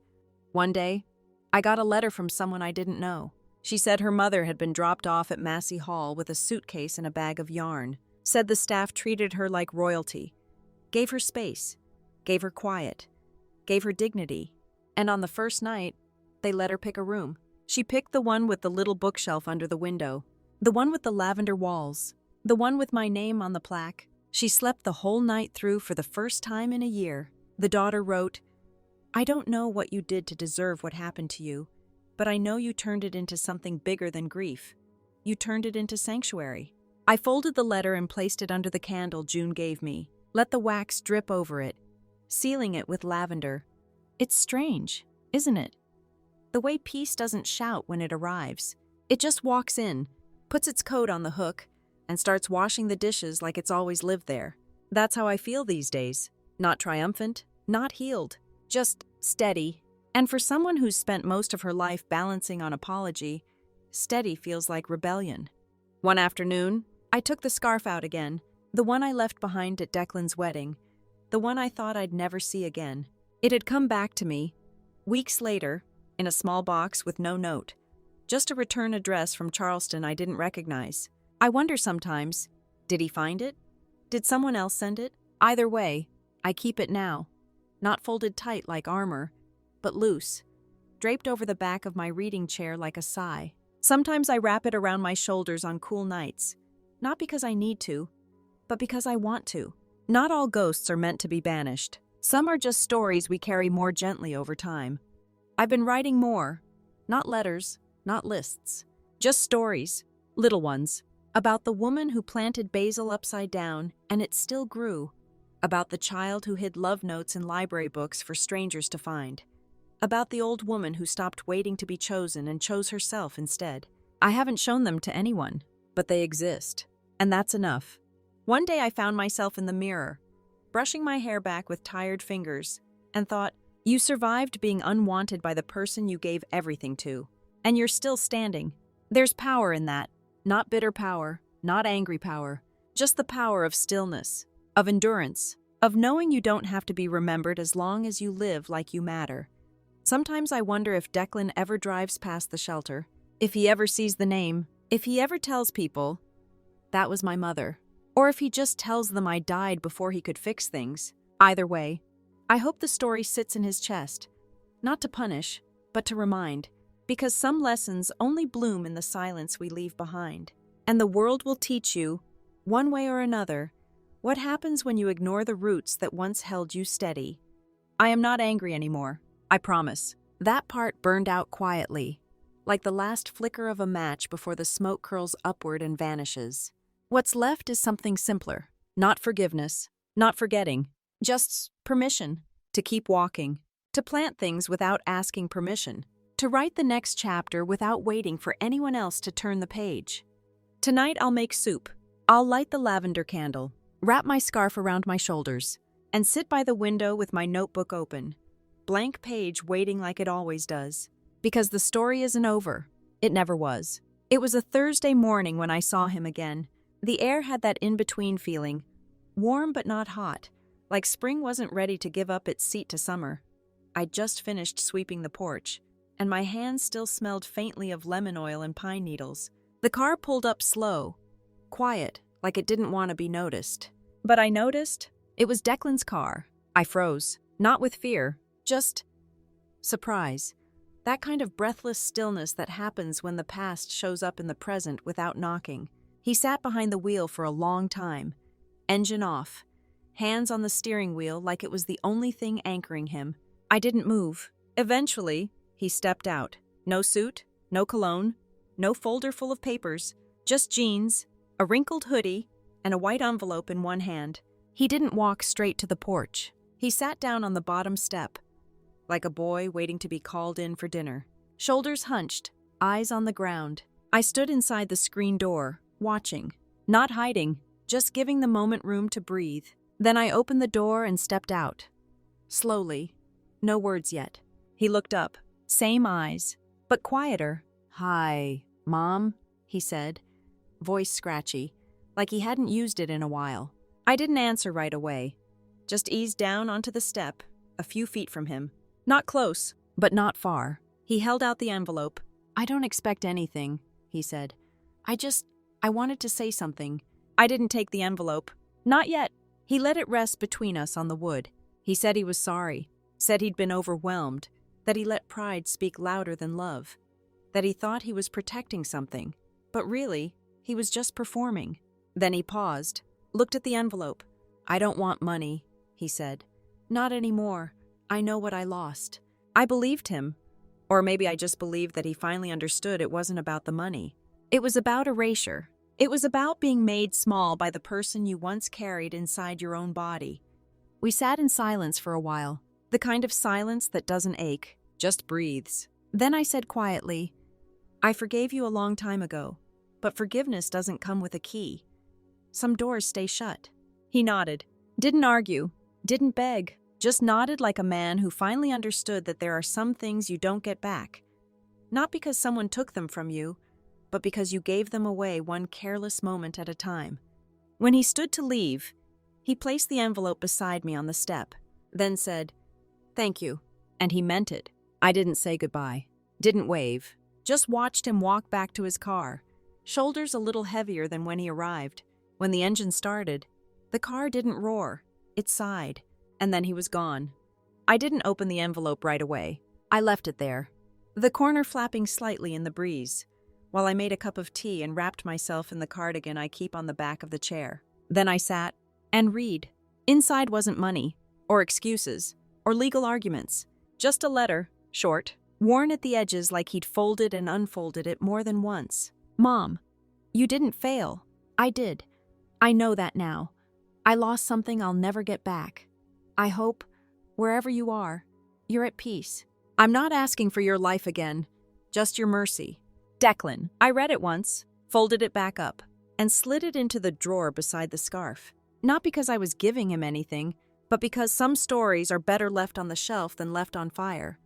One day, I got a letter from someone I didn't know. She said her mother had been dropped off at Massey Hall with a suitcase and a bag of yarn. Said the staff treated her like royalty, gave her space, gave her quiet, gave her dignity. And on the first night, they let her pick a room. She picked the one with the little bookshelf under the window, the one with the lavender walls, the one with my name on the plaque. She slept the whole night through for the first time in a year. The daughter wrote, "I don't know what you did to deserve what happened to you, but I know you turned it into something bigger than grief. You turned it into sanctuary." I folded the letter and placed it under the candle June gave me. Let the wax drip over it, sealing it with lavender. It's strange, isn't it? The way peace doesn't shout when it arrives. It just walks in, puts its coat on the hook, and starts washing the dishes like it's always lived there. That's how I feel these days. Not triumphant, not healed, just steady. And for someone who's spent most of her life balancing on apology, steady feels like rebellion. One afternoon, I took the scarf out again, the one I left behind at Declan's wedding, the one I thought I'd never see again. It had come back to me, weeks later, in a small box with no note, just a return address from Charleston I didn't recognize. I wonder sometimes, did he find it? Did someone else send it? Either way, I keep it now, not folded tight like armor, but loose, draped over the back of my reading chair like a sigh. Sometimes I wrap it around my shoulders on cool nights, not because I need to, but because I want to. Not all ghosts are meant to be banished. Some are just stories we carry more gently over time. I've been writing more, not letters, not lists, just stories, little ones, about the woman who planted basil upside down and it still grew, about the child who hid love notes in library books for strangers to find, about the old woman who stopped waiting to be chosen and chose herself instead. I haven't shown them to anyone, but they exist, and that's enough. One day I found myself in the mirror, brushing my hair back with tired fingers, and thought, you survived being unwanted by the person you gave everything to, and you're still standing. There's power in that, not bitter power, not angry power, just the power of stillness, of endurance, of knowing you don't have to be remembered as long as you live like you matter. Sometimes I wonder if Declan ever drives past the shelter, if he ever sees the name, if he ever tells people, that was my mother, or if he just tells them I died before he could fix things. Either way, I hope the story sits in his chest, not to punish, but to remind, because some lessons only bloom in the silence we leave behind. And the world will teach you, one way or another, what happens when you ignore the roots that once held you steady. I am not angry anymore, I promise. That part burned out quietly, like the last flicker of a match before the smoke curls upward and vanishes. What's left is something simpler, not forgiveness, not forgetting, just permission to keep walking, to plant things without asking permission, to write the next chapter without waiting for anyone else to turn the page. Tonight I'll make soup. I'll light the lavender candle, wrap my scarf around my shoulders, and sit by the window with my notebook open, blank page waiting like it always does. Because the story isn't over. It never was. It was a Thursday morning when I saw him again. The air had that in-between feeling, warm but not hot, like spring wasn't ready to give up its seat to summer. I'd just finished sweeping the porch, and my hands still smelled faintly of lemon oil and pine needles. The car pulled up slow, quiet, like it didn't want to be noticed. But I noticed. It was Declan's car. I froze, not with fear, just surprise. That kind of breathless stillness that happens when the past shows up in the present without knocking. He sat behind the wheel for a long time, engine off, hands on the steering wheel like it was the only thing anchoring him. I didn't move. Eventually, he stepped out. No suit, no cologne, no folder full of papers, just jeans, a wrinkled hoodie, and a white envelope in one hand. He didn't walk straight to the porch. He sat down on the bottom step, like a boy waiting to be called in for dinner. Shoulders hunched, eyes on the ground. I stood inside the screen door, watching, not hiding, just giving the moment room to breathe. Then I opened the door and stepped out. Slowly. No words yet. He looked up. Same eyes, but quieter. "Hi, Mom," he said, voice scratchy, like he hadn't used it in a while. I didn't answer right away. Just eased down onto the step, a few feet from him. Not close, but not far. He held out the envelope. "I don't expect anything," he said. I wanted to say something." I didn't take the envelope. Not yet. He let it rest between us on the wood. He said he was sorry, said he'd been overwhelmed, that he let pride speak louder than love, that he thought he was protecting something, but really, he was just performing. Then he paused, looked at the envelope. "I don't want money," he said. "Not anymore. I know what I lost." I believed him. Or maybe I just believed that he finally understood it wasn't about the money. It was about erasure. It was about being made small by the person you once carried inside your own body. We sat in silence for a while, the kind of silence that doesn't ache, just breathes. Then I said quietly, "I forgave you a long time ago, but forgiveness doesn't come with a key. Some doors stay shut." He nodded. Didn't argue, didn't beg, just nodded like a man who finally understood that there are some things you don't get back. Not because someone took them from you, but because you gave them away one careless moment at a time. When he stood to leave, he placed the envelope beside me on the step, then said, "Thank you," and he meant it. I didn't say goodbye, didn't wave, just watched him walk back to his car, shoulders a little heavier than when he arrived. When the engine started, the car didn't roar, it sighed, and then he was gone. I didn't open the envelope right away. I left it there, the corner flapping slightly in the breeze, while I made a cup of tea and wrapped myself in the cardigan I keep on the back of the chair. Then I sat and read. Inside wasn't money, or excuses, or legal arguments. Just a letter, short, worn at the edges like he'd folded and unfolded it more than once. "Mom, you didn't fail. I did. I know that now. I lost something I'll never get back. I hope, wherever you are, you're at peace. I'm not asking for your life again, just your mercy. Declan." I read it once, folded it back up, and slid it into the drawer beside the scarf. Not because I was giving him anything, but because some stories are better left on the shelf than left on fire.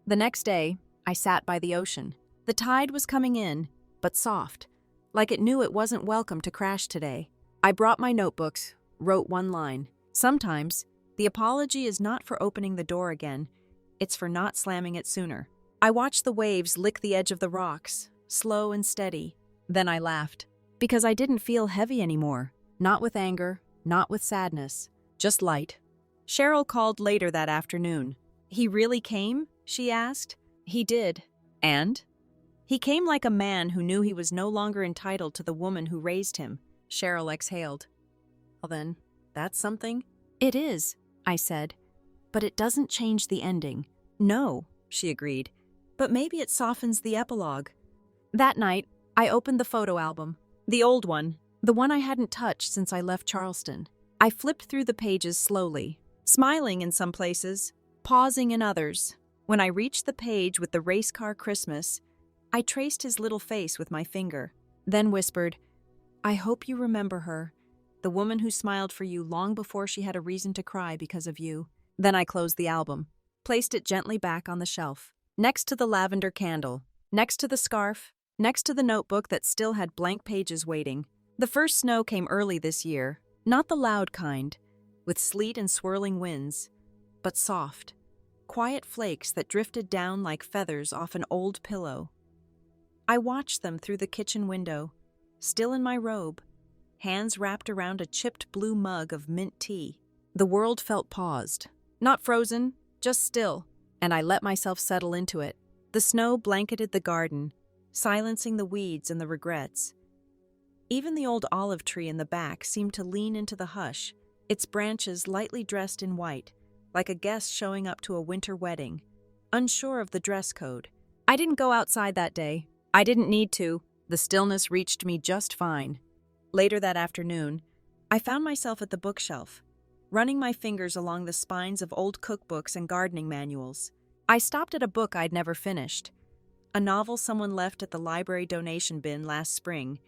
The next day, I sat by the ocean. The tide was coming in, but soft, like it knew it wasn't welcome to crash today. I brought my notebooks, wrote one line. Sometimes, the apology is not for opening the door again, it's for not slamming it sooner. I watched the waves lick the edge of the rocks, slow and steady. Then I laughed, because I didn't feel heavy anymore. Not with anger, not with sadness, just light. Cheryl called later that afternoon. "He really came?" she asked. "He did." "And?" "He came like a man who knew he was no longer entitled to the woman who raised him." Cheryl exhaled. "Well then, that's something." "It is," I said, "but it doesn't change the ending." "No," she agreed, "but maybe it softens the epilogue." That night, I opened the photo album. The old one, the one I hadn't touched since I left Charleston. I flipped through the pages slowly, smiling in some places, pausing in others. When I reached the page with the race car Christmas, I traced his little face with my finger, then whispered, "I hope you remember her, the woman who smiled for you long before she had a reason to cry because of you." Then I closed the album, placed it gently back on the shelf, next to the lavender candle, next to the scarf, next to the notebook that still had blank pages waiting. The first snow came early this year, not the loud kind, with sleet and swirling winds, but soft, quiet flakes that drifted down like feathers off an old pillow. I watched them through the kitchen window, still in my robe, hands wrapped around a chipped blue mug of mint tea. The world felt paused, not frozen, just still, and I let myself settle into it. The snow blanketed the garden, silencing the weeds and the regrets. Even the old olive tree in the back seemed to lean into the hush, its branches lightly dressed in white, like a guest showing up to a winter wedding, unsure of the dress code. I didn't go outside that day. I didn't need to. The stillness reached me just fine. Later that afternoon, I found myself at the bookshelf, running my fingers along the spines of old cookbooks and gardening manuals. I stopped at a book I'd never finished, a novel someone left at the library donation bin last spring,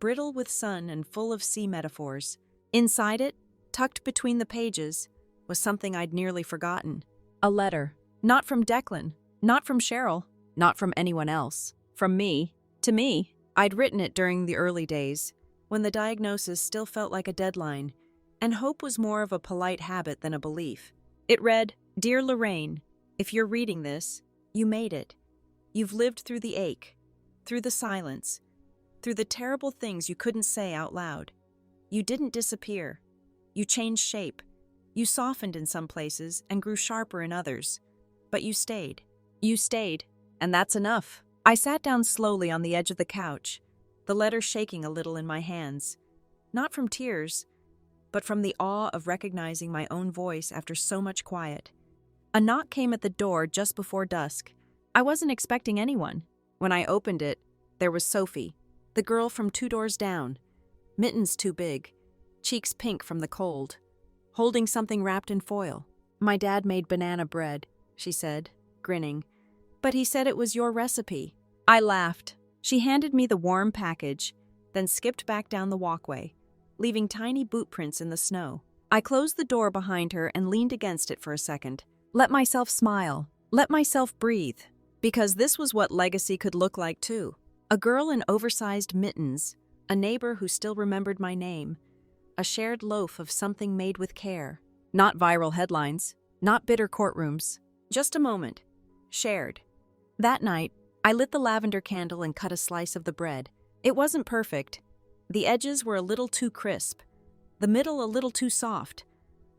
brittle with sun and full of sea metaphors. Inside it, tucked between the pages, was something I'd nearly forgotten. A letter. Not from Declan, not from Cheryl, not from anyone else. From me, to me. I'd written it during the early days, when the diagnosis still felt like a deadline, and hope was more of a polite habit than a belief. It read, "Dear Lorraine, if you're reading this, you made it. You've lived through the ache, through the silence, through the terrible things you couldn't say out loud. You didn't disappear. You changed shape. You softened in some places and grew sharper in others. But you stayed. You stayed, and that's enough." I sat down slowly on the edge of the couch, the letter shaking a little in my hands. Not from tears, but from the awe of recognizing my own voice after so much quiet. A knock came at the door just before dusk. I wasn't expecting anyone. When I opened it, there was Sophie, the girl from 2 doors down, mittens too big, cheeks pink from the cold, holding something wrapped in foil. "My dad made banana bread," she said, grinning. "But he said it was your recipe." I laughed. She handed me the warm package, then skipped back down the walkway, leaving tiny boot prints in the snow. I closed the door behind her and leaned against it for a second. Let myself smile. Let myself breathe. Because this was what legacy could look like too. A girl in oversized mittens, a neighbor who still remembered my name, a shared loaf of something made with care. Not viral headlines, not bitter courtrooms. Just a moment. Shared. That night, I lit the lavender candle and cut a slice of the bread. It wasn't perfect. The edges were a little too crisp, the middle a little too soft,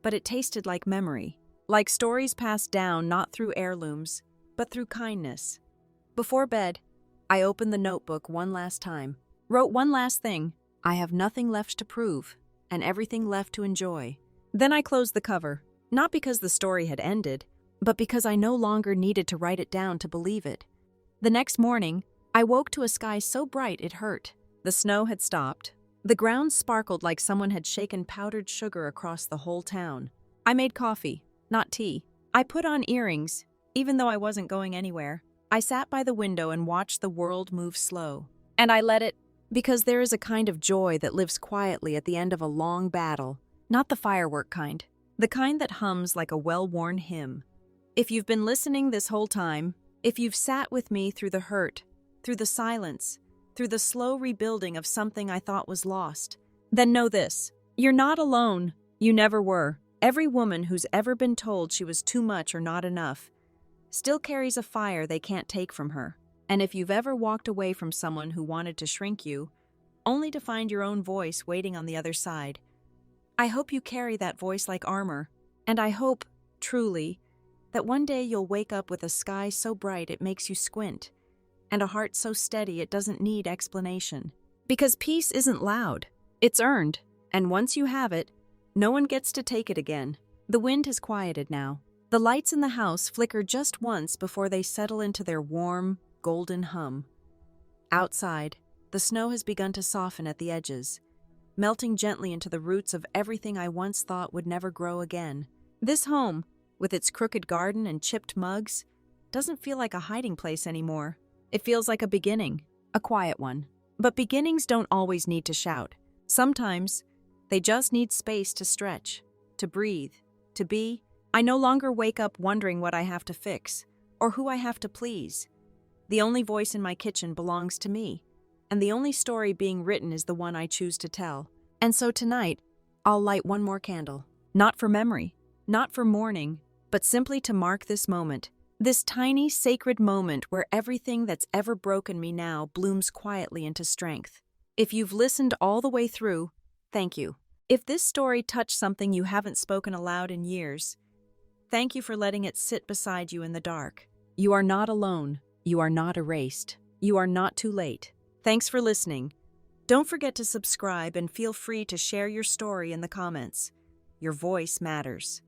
but it tasted like memory, like stories passed down not through heirlooms, but through kindness. Before bed, I opened the notebook one last time, wrote one last thing. I have nothing left to prove, and everything left to enjoy. Then I closed the cover, not because the story had ended, but because I no longer needed to write it down to believe it. The next morning, I woke to a sky so bright it hurt. The snow had stopped. The ground sparkled like someone had shaken powdered sugar across the whole town. I made coffee, not tea. I put on earrings, even though I wasn't going anywhere. I sat by the window and watched the world move slow. And I let it, because there is a kind of joy that lives quietly at the end of a long battle. Not the firework kind. The kind that hums like a well-worn hymn. If you've been listening this whole time, if you've sat with me through the hurt, through the silence, through the slow rebuilding of something I thought was lost, then know this. You're not alone. You never were. Every woman who's ever been told she was too much or not enough still carries a fire they can't take from her. And if you've ever walked away from someone who wanted to shrink you, only to find your own voice waiting on the other side, I hope you carry that voice like armor. And I hope, truly, that one day you'll wake up with a sky so bright it makes you squint, and a heart so steady it doesn't need explanation. Because peace isn't loud, it's earned, and once you have it, no one gets to take it again. The wind has quieted now. The lights in the house flicker just once before they settle into their warm, golden hum. Outside, the snow has begun to soften at the edges, melting gently into the roots of everything I once thought would never grow again. This home, with its crooked garden and chipped mugs, doesn't feel like a hiding place anymore. It feels like a beginning, a quiet one. But beginnings don't always need to shout. Sometimes, they just need space to stretch, to breathe, to be. I no longer wake up wondering what I have to fix, or who I have to please. The only voice in my kitchen belongs to me, and the only story being written is the one I choose to tell. And so tonight, I'll light one more candle. Not for memory, not for mourning, but simply to mark this moment. This tiny, sacred moment where everything that's ever broken me now blooms quietly into strength. If you've listened all the way through, thank you. If this story touched something you haven't spoken aloud in years, thank you for letting it sit beside you in the dark. You are not alone. You are not erased. You are not too late. Thanks for listening. Don't forget to subscribe and feel free to share your story in the comments. Your voice matters.